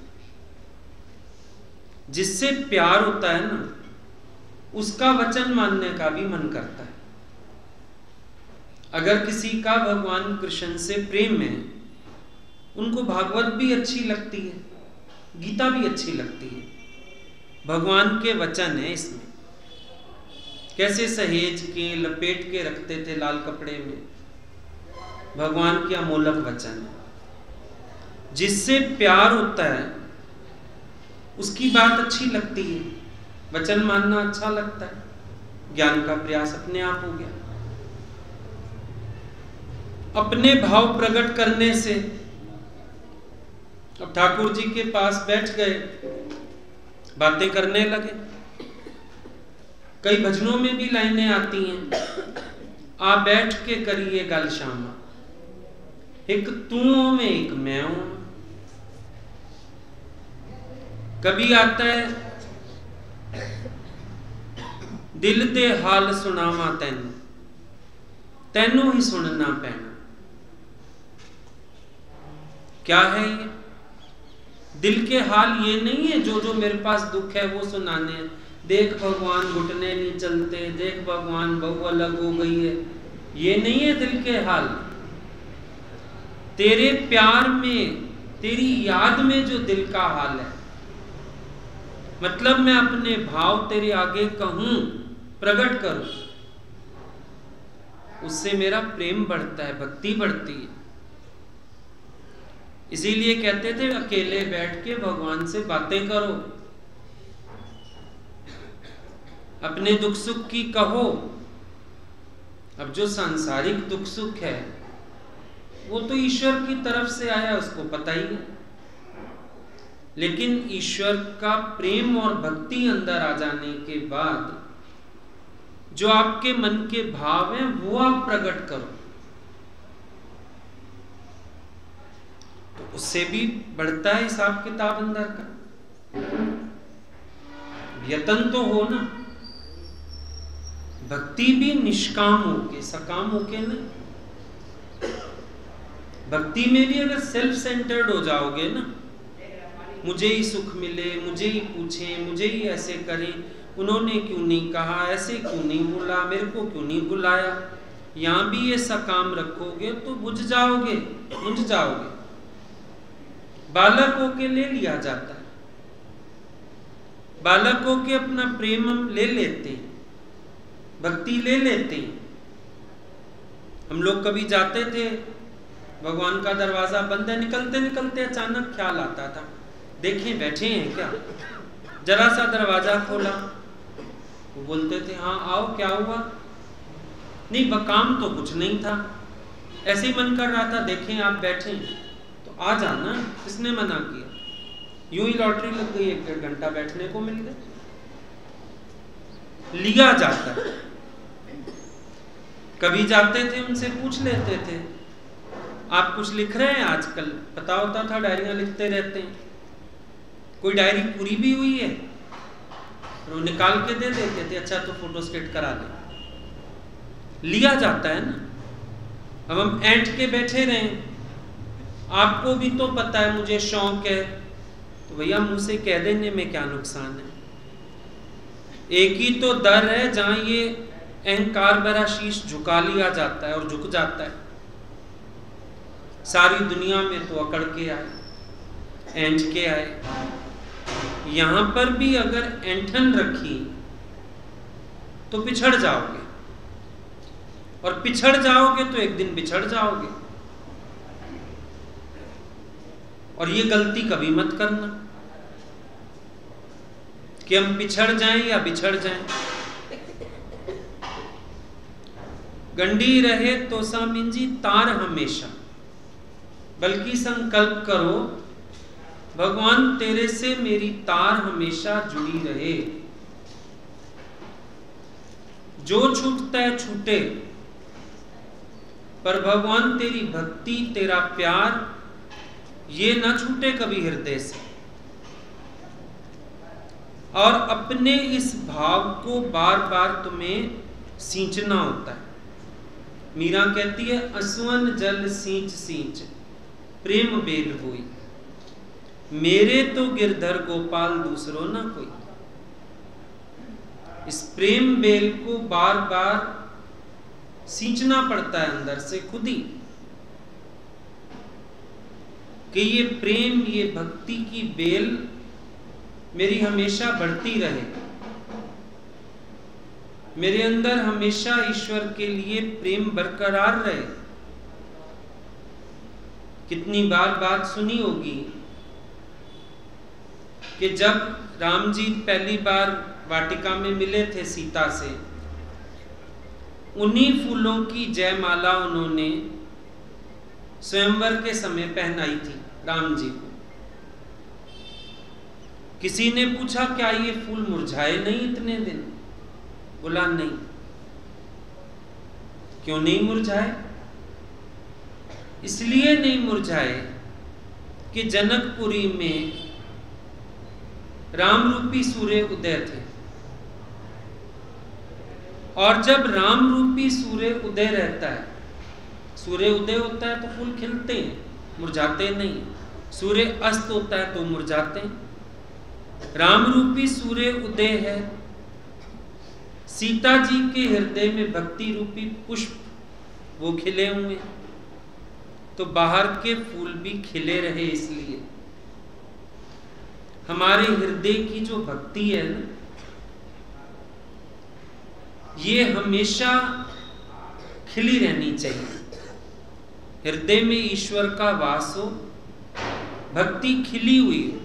A: जिससे प्यार होता है ना, उसका वचन मानने का भी मन करता है। अगर किसी का भगवान कृष्ण से प्रेम है, उनको भागवत भी अच्छी लगती है, गीता भी अच्छी लगती है, भगवान के वचन है इसमें। कैसे सहेज के लपेट के रखते थे लाल कपड़े में, भगवान के अमोलक वचन है। जिससे प्यार होता है उसकी बात अच्छी लगती है, वचन मानना अच्छा लगता है, ज्ञान का प्रयास अपने आप हो गया। अपने भाव प्रकट करने से अब ठाकुर जी के पास बैठ गए, बातें करने लगे। कई भजनों में भी लाइनें आती हैं, आ बैठ के करिए गल श्यामा, एक तू में एक मैं हूं। कभी आता है दिल दे हाल सुनावा तैनू, तैनू ही सुनना पैना। क्या है ये? दिल के हाल ये नहीं है जो मेरे पास दुख है वो सुनाने हैं। देख भगवान घुटने नहीं चलते, देख भगवान बहू अलग हो गई है, ये नहीं है दिल के हाल। तेरे प्यार में, तेरी याद में जो दिल का हाल है, मतलब मैं अपने भाव तेरे आगे कहूं, प्रकट करूं, उससे मेरा प्रेम बढ़ता है, भक्ति बढ़ती है। इसीलिए कहते थे अकेले बैठ के भगवान से बातें करो, अपने दुख सुख की कहो। अब जो सांसारिक दुख सुख है वो तो ईश्वर की तरफ से आया, उसको पता ही है। लेकिन ईश्वर का प्रेम और भक्ति अंदर आ जाने के बाद जो आपके मन के भाव हैं वो आप प्रकट करो, तो उससे भी बढ़ता है हिसाब किताब अंदर का। यतन तो हो ना, भक्ति भी निष्काम होके, सकाम होके नहीं। भक्ति में भी अगर सेल्फ सेंटर्ड हो जाओगे ना, मुझे ही सुख मिले, मुझे ही पूछें, मुझे ही ऐसे करें, उन्होंने क्यों नहीं कहा, ऐसे क्यों नहीं बोला, मेरे को क्यों नहीं बुलाया, यहां भी ये सकाम रखोगे तो बुझ जाओगे, बुझ जाओगे। बालक होके ले लिया जाता है, बालक होके अपना प्रेम हम ले लेते हैं, भक्ति ले लेते हैं। हम लोग कभी जाते थे, भगवान का दरवाजा बंद है, निकलते निकलते अचानक ख्याल आता था, देखें बैठे हैं क्या। जरा सा दरवाजा खोला, वो बोलते थे हाँ आओ, क्या हुआ? नहीं काम तो कुछ नहीं था, ऐसे ही मन कर रहा था, देखें आप बैठे हैं तो आ जाना, किसने मना किया। यूं ही लॉटरी लग गई, 1-1.5 घंटा बैठने को मिल गया। लिया जाता है। कभी जाते थे उनसे पूछ लेते थे आप कुछ लिख रहे हैं आजकल, पता होता था डायरियां लिखते रहते हैं, कोई डायरी पूरी भी हुई है, वो निकाल के दे देते थे, अच्छा तो फोटोस्टेट करा दे। लिया जाता है ना। अब हम ऐंठ के बैठे रहें, आपको भी तो पता है मुझे शौक है, तो भैया मुंह से कह देने में क्या नुकसान है। एक ही तो दर है जहां ये अहंकार भरा शीश झुका लिया जाता है और झुक जाता है। सारी दुनिया में तो अकड़ के आए, ऐंठ के आए, यहां पर भी अगर ऐंठन रखी तो पिछड़ जाओगे, और पिछड़ जाओगे तो एक दिन बिछड़ जाओगे। और ये गलती कभी मत करना कि हम पिछड़ जाएं या बिछड़ जाएं। गंडी रहे तो सामिंजी तार हमेशा, बल्कि संकल्प करो भगवान तेरे से मेरी तार हमेशा जुड़ी रहे। जो छूटता है छूटे, पर भगवान तेरी भक्ति, तेरा प्यार ये ना छूटे कभी हृदय से। और अपने इस भाव को बार बार तुम्हें सींचना होता है। मीरा कहती है असुवन जल सींच सींच प्रेम बेल हुई, मेरे तो गिरधर गोपाल दूसरो ना कोई। इस प्रेम बेल को बार बार सींचना पड़ता है अंदर से खुद ही, कि ये प्रेम, ये भक्ति की बेल मेरी हमेशा बढ़ती रहे, मेरे अंदर हमेशा ईश्वर के लिए प्रेम बरकरार रहे। कितनी बार बात सुनी होगी कि जब राम जी पहली बार वाटिका में मिले थे सीता से, उन्हीं फूलों की जयमाला उन्होंने स्वयंवर के समय पहनाई थी राम जी को। किसी ने पूछा क्या ये फूल मुरझाए नहीं इतने दिन? बोला नहीं। क्यों नहीं मुरझाए? इसलिए नहीं मुरझाए कि जनकपुरी में राम रूपी सूर्य उदय थे, और जब राम रूपी सूर्य उदय रहता है, सूर्य उदय होता है तो फूल खिलते हैं, मुरझाते नहीं। सूर्य अस्त होता है तो मुरझाते हैं। राम रूपी सूर्य उदय है, सीता जी के हृदय में भक्ति रूपी पुष्प वो खिले हुए, तो बाहर के फूल भी खिले रहे। इसलिए हमारे हृदय की जो भक्ति है ना, ये हमेशा खिली रहनी चाहिए। हृदय में ईश्वर का वास हो, भक्ति खिली हुई हो।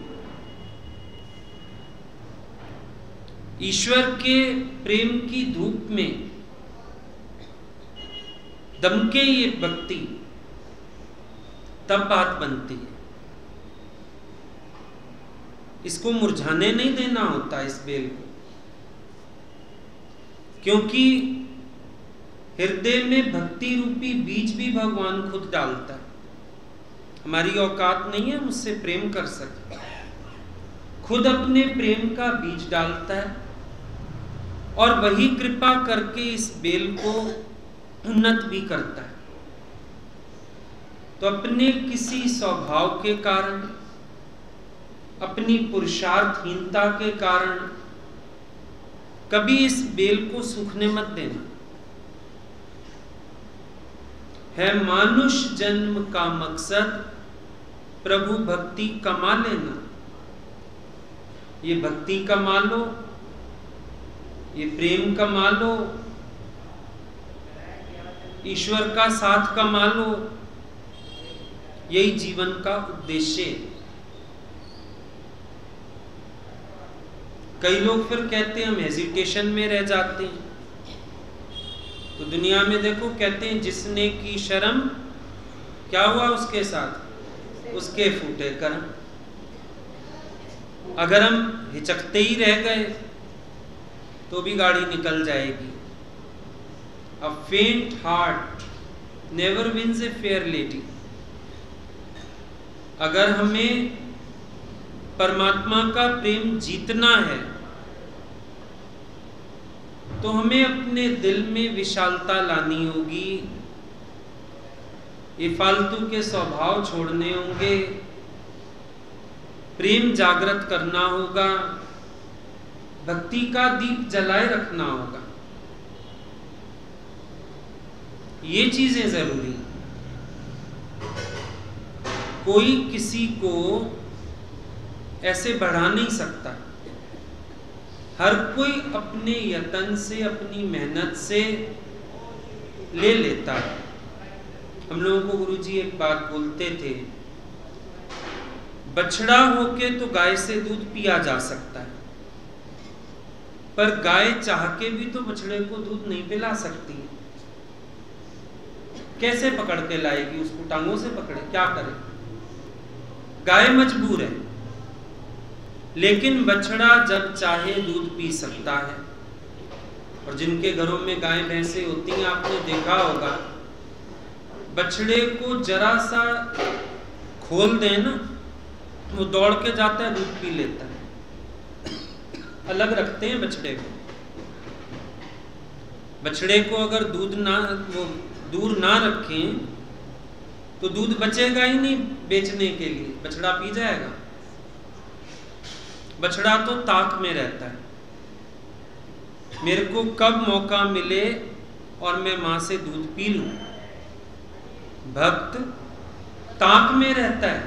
A: ईश्वर के प्रेम की धूप में दमके ये भक्ति, तब बात बनती है। इसको मुरझाने नहीं देना होता इस बेल को, क्योंकि हृदय में भक्ति रूपी बीज भी भगवान खुद डालता है। हमारी औकात नहीं है मुझसे प्रेम कर सके, खुद अपने प्रेम का बीज डालता है और वही कृपा करके इस बेल को उन्नत भी करता है। तो अपने किसी स्वभाव के कारण, अपनी पुरुषार्थहीनता के कारण कभी इस बेल को सूखने मत देना। है मानुष जन्म का मकसद प्रभु भक्ति कमा लेना। ये भक्ति कमा लो, ये प्रेम कमा लो, ईश्वर का साथ कमा लो, यही जीवन का उद्देश्य है। कई लोग फिर कहते हैं हम हेजिटेशन में रह जाते हैं। तो दुनिया में देखो कहते हैं जिसने की शर्म, क्या हुआ उसके साथ? उसके फूटे कर्म। अगर हम हिचकते ही रह गए तो भी गाड़ी निकल जाएगी। A faint heart never wins a fair lady। अगर हमें परमात्मा का प्रेम जीतना है तो हमें अपने दिल में विशालता लानी होगी, ये फालतू के स्वभाव छोड़ने होंगे, प्रेम जागृत करना होगा, भक्ति का दीप जलाए रखना होगा। ये चीजें जरूरी। कोई किसी को ऐसे बढ़ा नहीं सकता। हर कोई अपने यत्न से, अपनी मेहनत से ले लेता है। हम लोगों को गुरुजी एक बात बोलते थे, बछड़ा होके तो गाय से दूध पिया जा सकता है, पर गाय चाह के भी तो बछड़े को दूध नहीं पिला सकती। कैसे पकड़ के लाएगी उसको? टांगों से पकड़े? क्या करे? गाय मजबूर है, लेकिन बछड़ा जब चाहे दूध पी सकता है। और जिनके घरों में गाय भैंसे होती हैं, आपने देखा होगा, बछड़े को जरा सा खोल दें ना, वो दौड़ के जाता है, दूध पी लेता है। अलग रखते हैं बछड़े को। बछड़े को अगर दूध ना, वो दूर ना रखें तो दूध बचेगा ही नहीं बेचने के लिए, बछड़ा पी जाएगा। बछड़ा तो ताक में रहता है, मेरे को कब मौका मिले और मैं मां से दूध पी लूं। भक्त ताक में रहता है,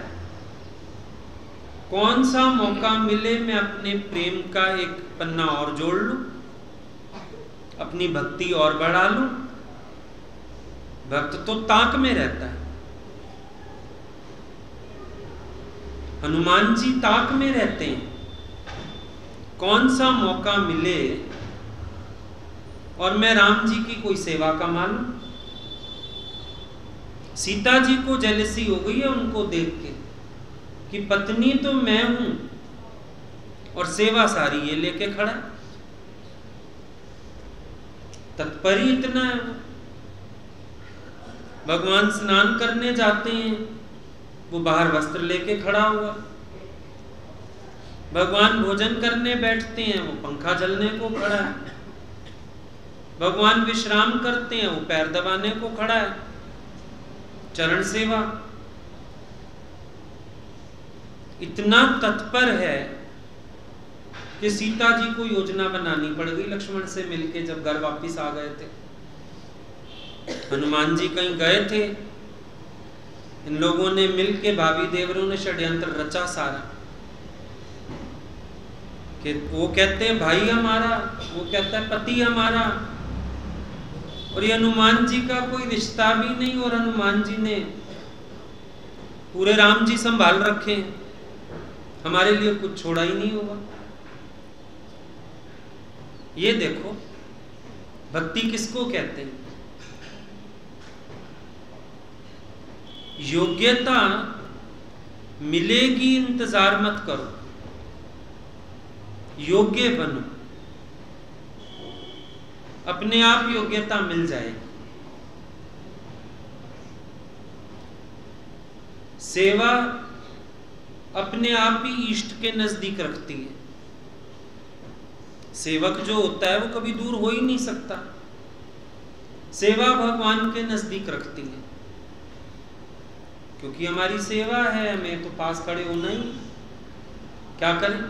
A: कौन सा मौका मिले मैं अपने प्रेम का एक पन्ना और जोड़ लूं, अपनी भक्ति और बढ़ा लूं। भक्त तो ताक में रहता है। हनुमान जी ताक में रहते हैं, कौन सा मौका मिले और मैं राम जी की कोई सेवा कमा लूं। सीता जी को जेलसी हो गई है उनको देख के कि पत्नी तो मैं हूं और सेवा सारी ये लेके खड़ा। तत्पर ही इतना है वो। भगवान स्नान करने जाते हैं, वो बाहर वस्त्र लेके खड़ा हुआ। भगवान भोजन करने बैठते हैं, वो पंखा जलने को खड़ा है। भगवान विश्राम करते हैं, वो पैर दबाने को खड़ा है। चरण सेवा। इतना तत्पर है कि सीता जी को योजना बनानी पड़ गई लक्ष्मण से मिलके जब घर वापस आ गए थे। हनुमान जी कहीं गए थे, इन लोगों ने मिलके भाभी देवरों ने षड्यंत्र रचा सारा कि वो कहते हैं भाई हमारा, वो कहता है पति हमारा, और ये हनुमान जी का कोई रिश्ता भी नहीं, और हनुमान जी ने पूरे राम जी संभाल रखे हैं, हमारे लिए कुछ छोड़ा ही नहीं होगा। ये देखो भक्ति किसको कहते हैं। योग्यता मिलेगी, इंतजार मत करो, योग्य बनो, अपने आप योग्यता मिल जाएगी। सेवा अपने आप ही इष्ट के नजदीक रखती है। सेवक जो होता है वो कभी दूर हो ही नहीं सकता। सेवा भगवान के नजदीक रखती है, क्योंकि हमारी सेवा है, हमें तो पास खड़े होना ही, क्या करें।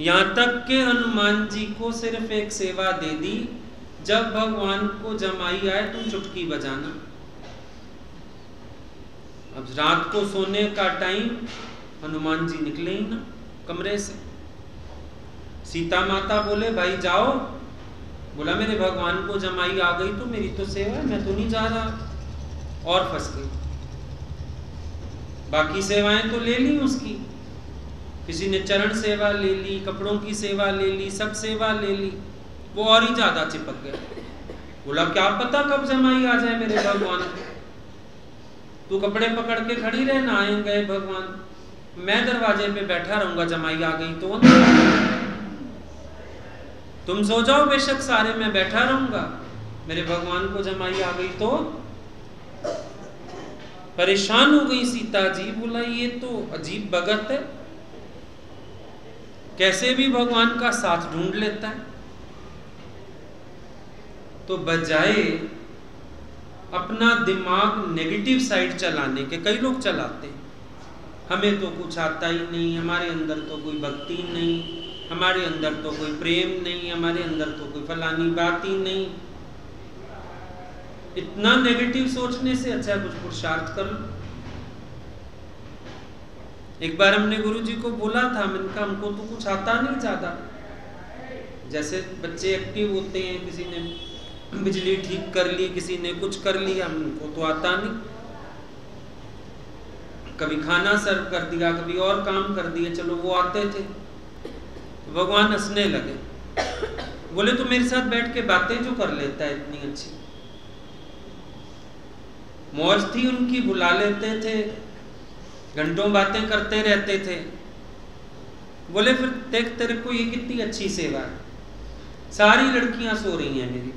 A: यहां तक के हनुमान जी को सिर्फ एक सेवा दे दी, जब भगवान को जमाई आए तुम चुटकी बजाना। अब रात को सोने का टाइम, हनुमान जी निकले ही ना कमरे से। सीता माता बोले भाई जाओ, बोला मेरे भगवान को जमाई आ गई तो मेरी तो सेवा है, मैं तो नहीं जा रहा, और फंस गई। बाकी सेवाएं तो ले ली उसकी, किसी ने चरण सेवा ले ली, कपड़ों की सेवा ले ली, सब सेवा ले ली, वो और ही ज्यादा चिपक गया। बोला क्या पता कब जमाई आ जाए मेरे भगवान को, तू कपड़े पकड़ के खड़ी रहना, आएंगे भगवान, मैं दरवाजे पे बैठा रहूंगा, जमाई आ गई तो तुम सो जाओ बेशक सारे, मैं बैठा रहूंगा, मेरे भगवान को जमाई आ गई तो। परेशान हो गई सीता जी। बोला ये तो अजीब भगत है, कैसे भी भगवान का साथ ढूंढ लेता है। तो बजाय अपना दिमाग नेगेटिव साइड चलाने के, कई लोग चलाते हैं, हमें तो कुछ आता ही नहीं, हमारे अंदर तो कोई भक्ति नहीं, हमारे अंदर तो कोई प्रेम नहीं, हमारे अंदर तो कोई फलानी बात ही नहीं। इतना नेगेटिव सोचने से अच्छा कुछ पुरुषार्थ कर लो। एक बार हमने गुरुजी को बोला था, मैंने कहा हमको तो कुछ आता नहीं ज्यादा, जैसे बच्चे एक्टिव होते हैं, किसी ने बिजली ठीक कर ली, किसी ने कुछ कर लिया, हमको तो आता नहीं। कभी खाना सर्व कर दिया, कभी और काम कर दिए, चलो वो आते थे। भगवान हंसने लगे, बोले तो मेरे साथ बैठ के बातें जो कर लेता है इतनी अच्छी, मौज थी उनकी, बुला लेते थे, घंटों बातें करते रहते थे। बोले फिर देख तेरे को ये कितनी अच्छी सेवा है, सारी लड़कियां सो रही हैं मेरी,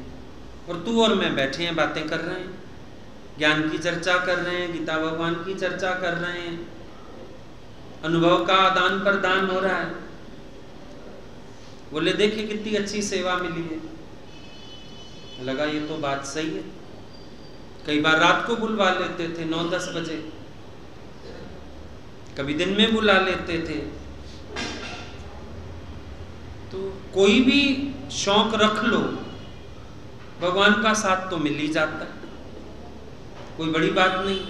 A: और तू और मैं बैठे हैं, बातें कर रहे हैं, ज्ञान की चर्चा कर रहे हैं, गीता भगवान की चर्चा कर रहे हैं, अनुभव का आदान प्रदान हो रहा है। बोले देखिए कितनी अच्छी सेवा मिली है। लगा ये तो बात सही है। कई बार रात को बुलवा लेते थे 9-10 बजे, कभी दिन में बुला लेते थे। तो कोई भी शौक रख लो, भगवान का साथ तो मिल ही जाता है, कोई बड़ी बात नहीं।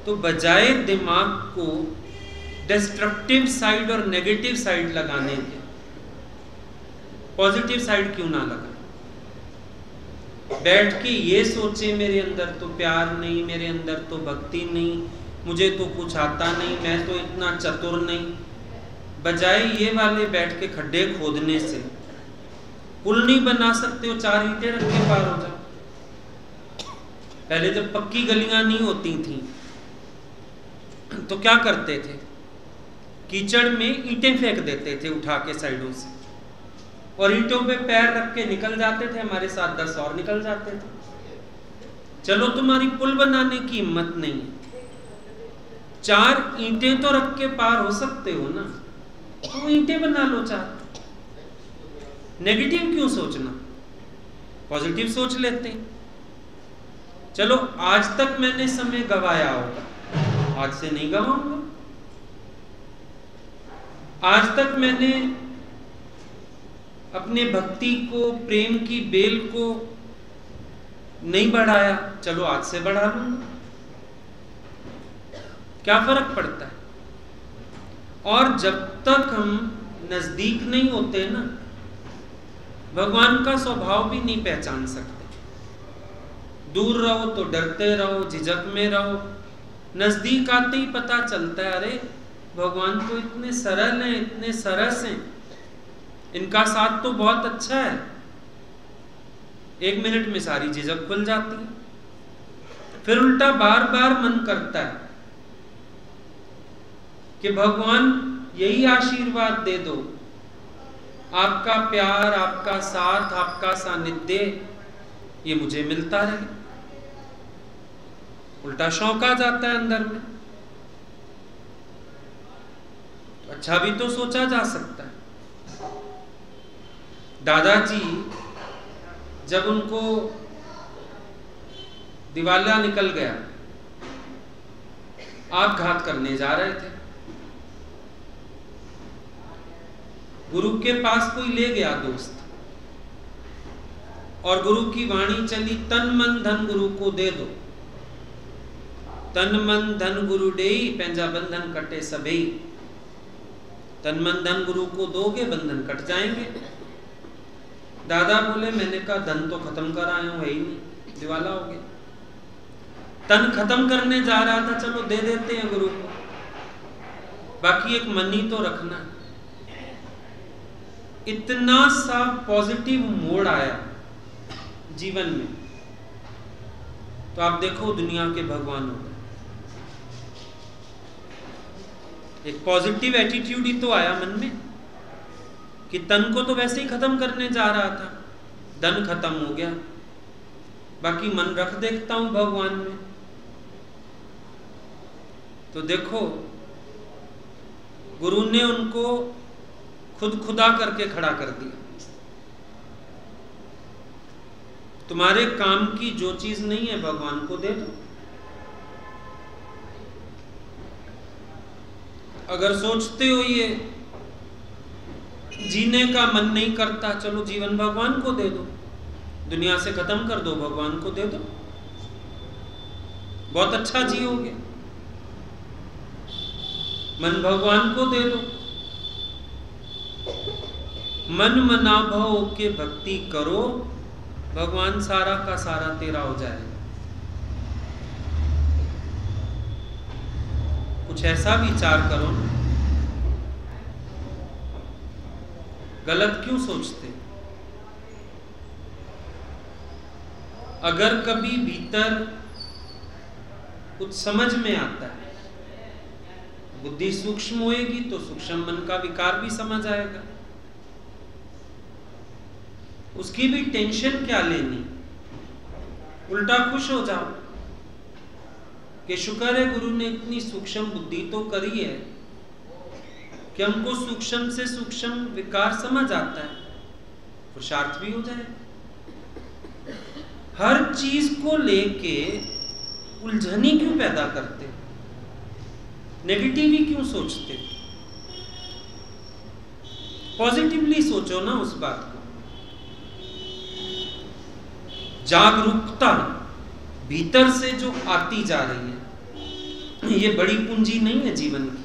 A: तो बजाय दिमाग को डिस्ट्रक्टिव साइड और नेगेटिव साइड लगाने के, पॉजिटिव साइड क्यों ना लगा। बैठ के ये सोचे मेरे अंदर तो प्यार नहीं, मेरे अंदर तो भक्ति नहीं, मुझे तो कुछ आता नहीं, मैं तो इतना चतुर नहीं, बजाय ये वाले बैठ के खड्डे खोदने से। पुल नहीं बना सकते हो, 4 ईंटें रख के पार हो जाओ। पहले जब पक्की गलियां नहीं होती थी तो क्या करते थे, कीचड़ में ईंटें फेंक देते थे उठा के साइडों से, और ईंटों पे पैर रख के निकल जाते थे, हमारे साथ 10 और निकल जाते थे। चलो तुम्हारी पुल बनाने की हिम्मत नहीं है, 4 ईंटें तो रख के पार हो सकते हो ना, तो ईंटें बना लो 4। नेगेटिव क्यों सोचना, पॉजिटिव सोच लेते हैं। चलो आज तक मैंने समय गवाया होगा, आज से नहीं गवाऊंगा। आज तक मैंने अपने भक्ति को, प्रेम की बेल को नहीं बढ़ाया, चलो आज से बढ़ा लूंगा। क्या फर्क पड़ता है? और जब तक हम नजदीक नहीं होते ना, भगवान का स्वभाव भी नहीं पहचान सकते। दूर रहो तो डरते रहो, झिझक में रहो, नजदीक आते ही पता चलता है अरे भगवान तो इतने सरल हैं, इतने सरस हैं, इनका साथ तो बहुत अच्छा है। 1 मिनट में सारी झिझक खुल जाती है। फिर उल्टा बार बार मन करता है कि भगवान यही आशीर्वाद दे दो, आपका प्यार, आपका साथ, आपका सानिध्य ये मुझे मिलता रहे। उल्टा शौक आ जाता है अंदर में। अच्छा भी तो सोचा जा सकता है। दादाजी जब उनको दिवालिया निकल गया, आपघात करने जा रहे थे, गुरु के पास कोई ले गया दोस्त, और गुरु की वाणी चली, तन मन धन गुरु को दे दो, तन मन धन गुरु देई, पैंजा बंधन कटे सबई। तन मन धन गुरु को दोगे, बंधन कट जाएंगे। दादा बोले, मैंने कहा धन तो खत्म कर आए हो, है ही नहीं, दिवाला हो गया। तन खत्म करने जा रहा था, चलो दे देते हैं गुरु को, बाकी एक मन ही तो रखना। इतना सा पॉजिटिव मोड़ आया जीवन में, तो आप देखो दुनिया के भगवान हो गए। एक पॉजिटिव एटीट्यूड ही तो आया मन में कि तन को तो वैसे ही खत्म करने जा रहा था, धन खत्म हो गया, बाकी मन रख देखता हूं भगवान में। तो देखो गुरु ने उनको खुद खुदा करके खड़ा कर दिया। तुम्हारे काम की जो चीज नहीं है भगवान को दे दो। अगर सोचते हो ये जीने का मन नहीं करता, चलो जीवन भगवान को दे दो, दुनिया से खत्म कर दो, भगवान को दे दो, बहुत अच्छा जियोगे। मन भगवान को दे दो, मन मना भाव के भक्ति करो, भगवान सारा का सारा तेरा हो जाएगा। कुछ ऐसा विचार करो ना, गलत क्यों सोचते? अगर कभी भीतर कुछ समझ में आता है, बुद्धि सूक्ष्म होएगी तो सूक्ष्म मन का विकार भी समझ आएगा। उसकी भी टेंशन क्या लेनी, उल्टा खुश हो जाओ कि शुक्र है गुरु ने इतनी सूक्ष्म बुद्धि तो करी है कि हमको सूक्ष्म से सूक्ष्म विकार समझ आता है, पुरुषार्थ भी हो जाए। हर चीज को लेके उलझनी क्यों पैदा करते, नेगेटिव ही क्यों सोचते? पॉजिटिवली सोचो ना उस बात को। जागरूकता भीतर से जो आती जा रही है, ये बड़ी पूंजी नहीं है जीवन की।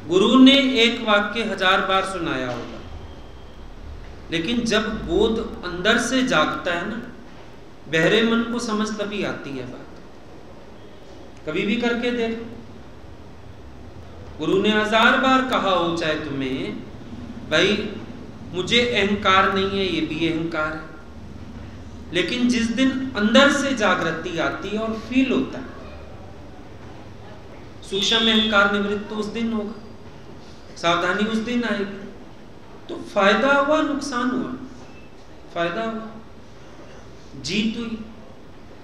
A: गुरु ने एक वाक्य 1000 बार सुनाया होगा, लेकिन जब बोध अंदर से जागता है ना, बहरे मन को समझ तभी आती है बात। कभी भी करके देखो, गुरु ने 1000 बार कहा हो चाहे तुम्हें, भाई मुझे अहंकार नहीं है, ये भी अहंकार है, लेकिन जिस दिन अंदर से जागृति आती है और फील होता है, सूक्ष्म अहंकार निवृत्त तो उस दिन होगा, सावधानी उस दिन आएगी। तो फायदा हुआ नुकसान हुआ? फायदा हुआ, जीत हुई,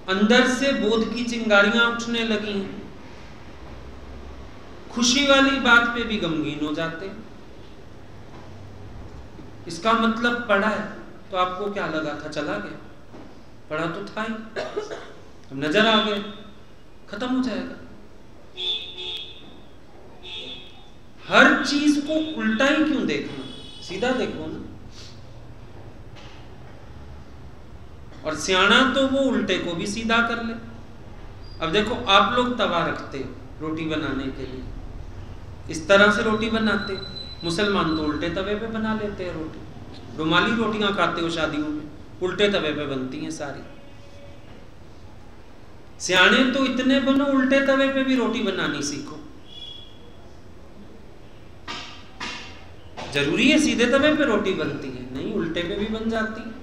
A: अंदर से बोध की चिंगारियां उठने लगी हैं। खुशी वाली बात पे भी गमगीन हो जाते हैं। इसका मतलब पढ़ा है तो आपको क्या लगा था, चला गया, पढ़ा तो था ही, अब नजर आ गया, खत्म हो जाएगा। हर चीज को उल्टा ही क्यों देखना, सीधा देखो ना। और सियाना तो वो उल्टे को भी सीधा कर ले। अब देखो, आप लोग तवा रखते हो रोटी बनाने के लिए, इस तरह से रोटी बनाते, मुसलमान तो उल्टे तवे पे बना लेते हैं रोटी। रुमाली रोटियां खाते हो शादियों में, उल्टे तवे पे बनती हैं सारी। सियाने तो इतने बनो, उल्टे तवे पे भी रोटी बनानी सीखो। जरूरी है सीधे तवे पे रोटी बनती है? नहीं, उल्टे पे भी बन जाती है।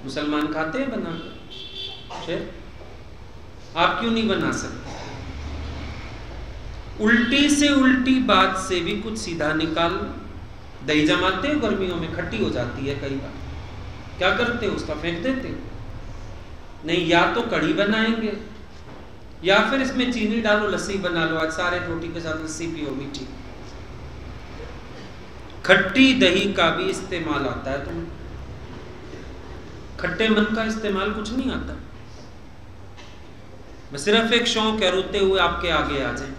A: मुसलमान खाते हैं बनाकर, फिर आप क्यों नहीं बना सकते? उल्टी से उल्टी बात से भी कुछ सीधा निकाल। दही जमाते हो गर्मियों में, खट्टी हो जाती है कई बार, क्या करते हो, उसका फेंक देते हो? नहीं, या तो कढ़ी बनाएंगे या फिर इसमें चीनी डालो, लस्सी बना लो। आज सारे रोटी के साथ लस्सी पियो, मीठी। खट्टी दही का भी इस्तेमाल आता है तुम्हें, खट्टे मन का इस्तेमाल कुछ नहीं आता। मैं सिर्फ एक शौक है, रोते हुए आपके आगे आ जाए,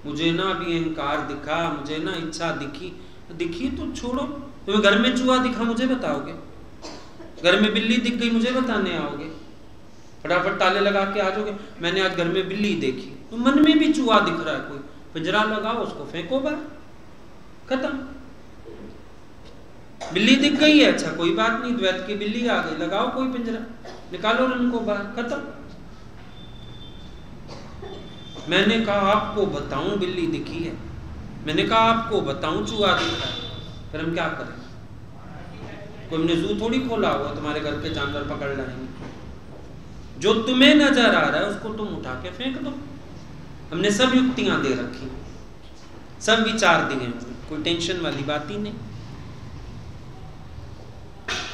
A: मुझे ना अभी अहंकार दिखा, मुझे ना इच्छा दिखी। दिखी तो छोड़ो, तुम्हें घर में चूहा दिखा मुझे बताओगे, घर में बिल्ली दिख गई मुझे बताने आओगे, फटाफट ताले लगा के आ जाओगे, मैंने आज घर में बिल्ली देखी। तो मन में भी चूहा दिख रहा है, कोई पिंजरा लगाओ, उसको फेंको बाहर, खत्म। बिल्ली दिख गई है, अच्छा कोई बात नहीं, द्वैत की बिल्ली आ गई, लगाओ कोई पिंजरा, निकालो उनको बाहर, खत्म। मैंने कहा आपको बताऊं बिल्ली दिखी है, मैंने कहा आपको बताऊं चूहा दिखा है, फिर हम क्या करें? कोई हमने जू थोड़ी खोला हुआ तुम्हारे घर के जानवर पकड़ लाएंगे। जो तुम्हें नजर आ रहा है उसको तुम उठा के फेंक दो। हमने सब युक्तियां दे रखी, सब विचार दिए, कोई टेंशन वाली बात ही नहीं,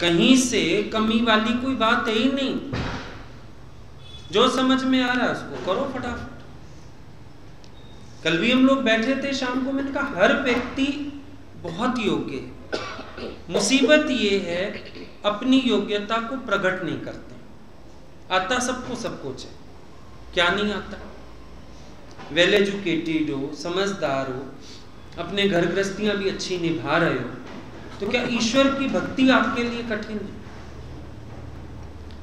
A: कहीं से कमी वाली कोई बात है ही नहीं। जो समझ में आ रहा है उसको करो फटाफट। कल भी हम लोग बैठे थे शाम को, मैंने कहा हर व्यक्ति बहुत योग्य है, मुसीबत ये है अपनी योग्यता को प्रकट नहीं करते। आता सबको सब कुछ है, क्या नहीं आता? वेल एजुकेटेड हो, समझदार हो, अपने घर गृहस्थियां भी अच्छी निभा रहे हो, तो क्या ईश्वर की भक्ति आपके लिए कठिन है?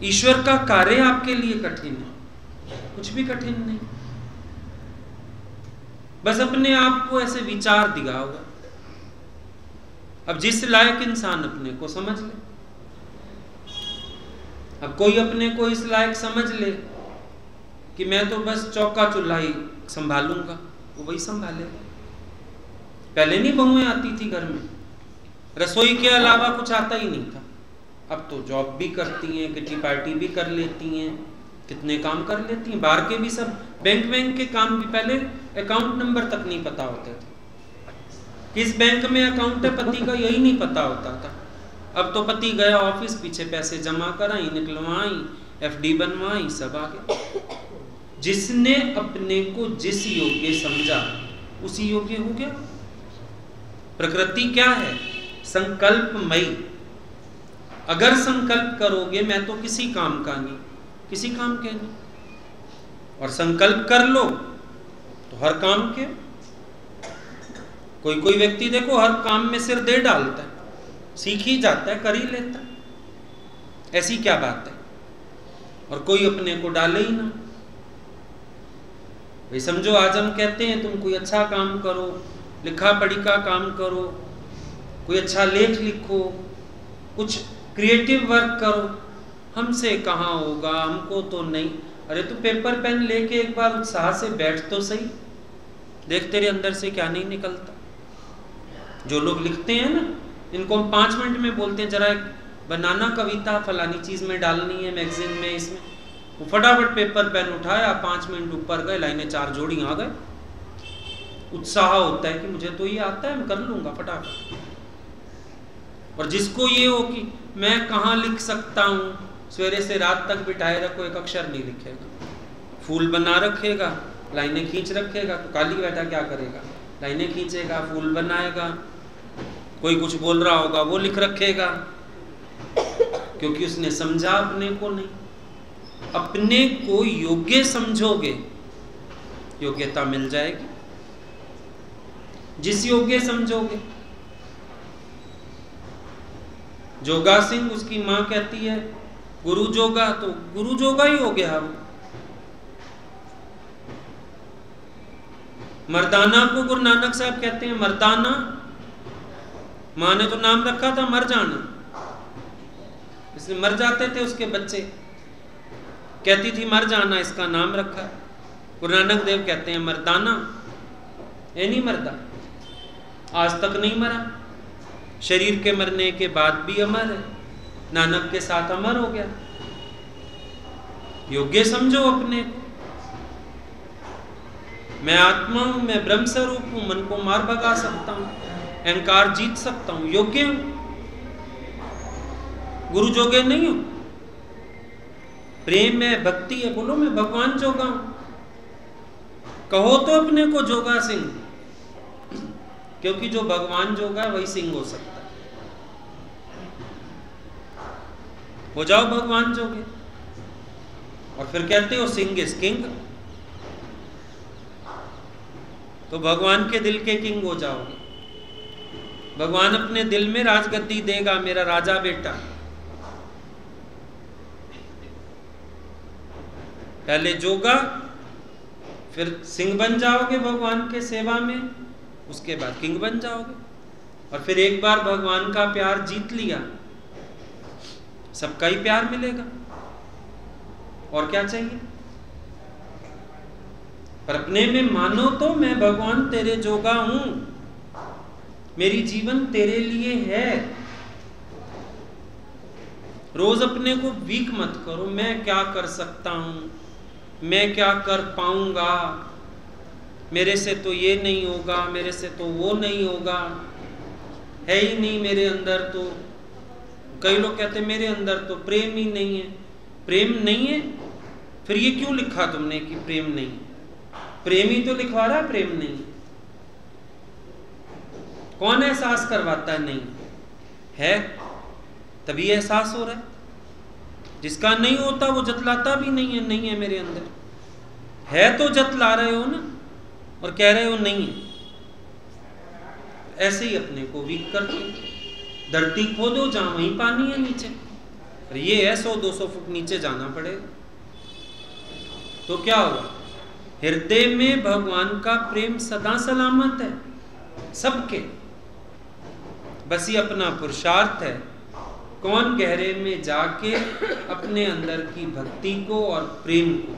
A: ईश्वर का कार्य आपके लिए कठिन है? कुछ भी कठिन नहीं। बस अपने आप को ऐसे विचार दिया होगा। अब जिस लायक इंसान अपने को समझ ले, अब कोई अपने को इस लायक समझ ले कि मैं तो बस चौका चूल्हा ही संभालूंगा, वो वही संभाले। पहले नहीं बहुएं आती थी घर में, रसोई के अलावा कुछ आता ही नहीं था। अब तो जॉब भी करती हैं, किटी पार्टी भी कर लेती हैं, कितने काम कर लेती हैं, बाहर के भी सब, बैंक के काम भी। पहले अकाउंट नंबर तक नहीं पता होते थे, किस बैंक में अकाउंट है पति का यही नहीं पता होता था। अब तो पति गया ऑफिस, पीछे पैसे जमा कराई, निकलवाई, एफडी बनवाई, सब आ गया। जिसने अपने को जिस योग्य समझा उसी योग्य हो गया। प्रकृति क्या है? संकल्पमयी। अगर संकल्प करोगे मैं तो किसी काम का नहीं, किसी काम के नहीं, और संकल्प कर लो तो हर काम के। कोई कोई व्यक्ति देखो हर काम में सिर दे डालता है, सीख ही जाता है, कर ही लेता है, ऐसी क्या बात है? और कोई अपने को डाले ही ना। भाई समझो आज हम कहते हैं तुम कोई अच्छा काम करो, लिखा पढ़ी का काम करो, कोई अच्छा लेख लिखो, कुछ क्रिएटिव वर्क करो। हमसे कहाँ होगा, हमको तो नहीं। अरे तू पेपर पेन लेके एक बार उत्साह से बैठ तो सही, देख तेरे अंदर से क्या नहीं निकलता। जो लोग लिखते हैं ना, इनको हम 5 मिनट में बोलते हैं जरा एक बनाना कविता फलानी चीज में डालनी है, मैगजीन में, इसमें, वो फटाफट पेपर पेन उठाया, 5 मिनट ऊपर गए, लाइनें 4 जोड़ी आ गए। उत्साह होता है कि मुझे तो ये आता है, मैं कर लूंगा फटाफट। और जिसको ये हो कि मैं कहाँ लिख सकता हूँ, सवेरे से रात तक बिठाए रखो, एक अक्षर नहीं लिखेगा। फूल बना रखेगा, लाइनें खींच रखेगा, तो खाली बैठा क्या करेगा, लाइनें खींचेगा, फूल बनाएगा। कोई कुछ बोल रहा होगा वो लिख रखेगा, क्योंकि उसने समझा अपने को नहीं। अपने को योग्य समझोगे, योग्यता मिल जाएगी। जिस योग्य समझोगे, जोगा सिंह, उसकी मां कहती है गुरु जोगा, तो गुरु जोगा ही हो गया। मर्दाना को गुरु नानक साहब कहते हैं मर्दाना, मां ने तो नाम रखा था मर जाना, इसलिए मर जाते थे उसके बच्चे, कहती थी मर जाना, इसका नाम रखा। गुरु नानक देव कहते हैं मर्दाना, ये नहीं मरदा, आज तक नहीं मरा, शरीर के मरने के बाद भी अमर है, नानक के साथ अमर हो गया। योग्य समझो अपने को। मैं आत्मा हूं, मैं ब्रह्म स्वरूप हूं, मन को मार भगा सकता हूं, अहंकार जीत सकता हूं, योग्य हूं। गुरु जोगे नहीं हो, प्रेम है, भक्ति है, बोलो मैं भगवान जोगा हूं। कहो तो अपने को जोगा सिंह, क्योंकि जो भगवान जोगा वही सिंह हो सकता है। हो जाओ भगवान जोगे, और फिर कहते हो सिंह इज किंग, तो भगवान के दिल के किंग हो जाओगे। भगवान अपने दिल में राजगद्दी देगा, मेरा राजा बेटा। पहले जोगा, फिर सिंह बन जाओगे भगवान के सेवा में, उसके बाद किंग बन जाओगे। और फिर एक बार भगवान का प्यार जीत लिया, सबका ही प्यार मिलेगा, और क्या चाहिए। पर अपने में मानो तो मैं भगवान तेरे जोगा हूं, मेरी जीवन तेरे लिए है। रोज अपने को वीक मत करो, मैं क्या कर सकता हूं, मैं क्या कर पाऊंगा, मेरे से तो ये नहीं होगा, मेरे से तो वो नहीं होगा, है ही नहीं मेरे अंदर। तो कई लोग कहते हैं मेरे अंदर तो प्रेम ही नहीं है। प्रेम नहीं है, फिर ये क्यों लिखा तुमने कि प्रेम नहीं है? प्रेम ही तो लिखवा रहा, प्रेम नहीं। कौन एहसास करवाता है? नहीं है, तभी एहसास हो रहा है। जिसका नहीं होता वो जतलाता भी नहीं है मेरे अंदर। है तो जतला रहे हो ना, और कह रहे हो नहीं है। ऐसे ही अपने को वीक करके धरती खोदो, जहां वहीं पानी है नीचे, और ये है 100-200 फुट नीचे जाना पड़ेगा। तो क्या होगा? हृदय में भगवान का प्रेम सदा सलामत है सबके, बस ये अपना पुरुषार्थ है। कौन गहरे में जाके अपने अंदर की भक्ति को और प्रेम को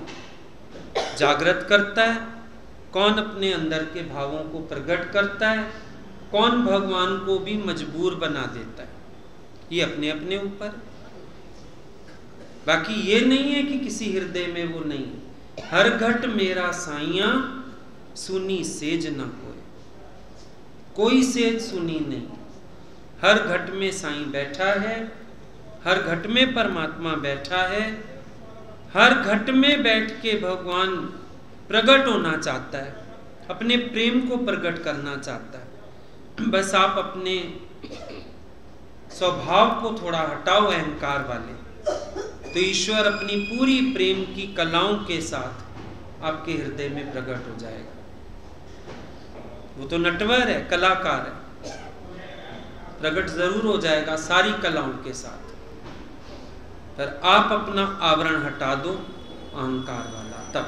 A: जागृत करता है, कौन अपने अंदर के भावों को प्रकट करता है, कौन भगवान को भी मजबूर बना देता है, ये अपने अपने ऊपर। बाकी ये नहीं है कि किसी हृदय में वो नहीं। हर घट मेरा साइया सुनी सेज न कोई, कोई सेज सुनी नहीं। हर घट में साईं बैठा है, हर घट में परमात्मा बैठा है, हर घट में बैठ के भगवान प्रकट होना चाहता है, अपने प्रेम को प्रकट करना चाहता है। बस आप अपने स्वभाव को थोड़ा हटाओ अहंकार वाले, तो ईश्वर अपनी पूरी प्रेम की कलाओं के साथ आपके हृदय में प्रकट हो जाएगा। वो तो नटवर है, कलाकार है, प्रकट जरूर हो जाएगा सारी कलाओं के साथ। पर आप अपना आवरण हटा दो अहंकार वाला, तब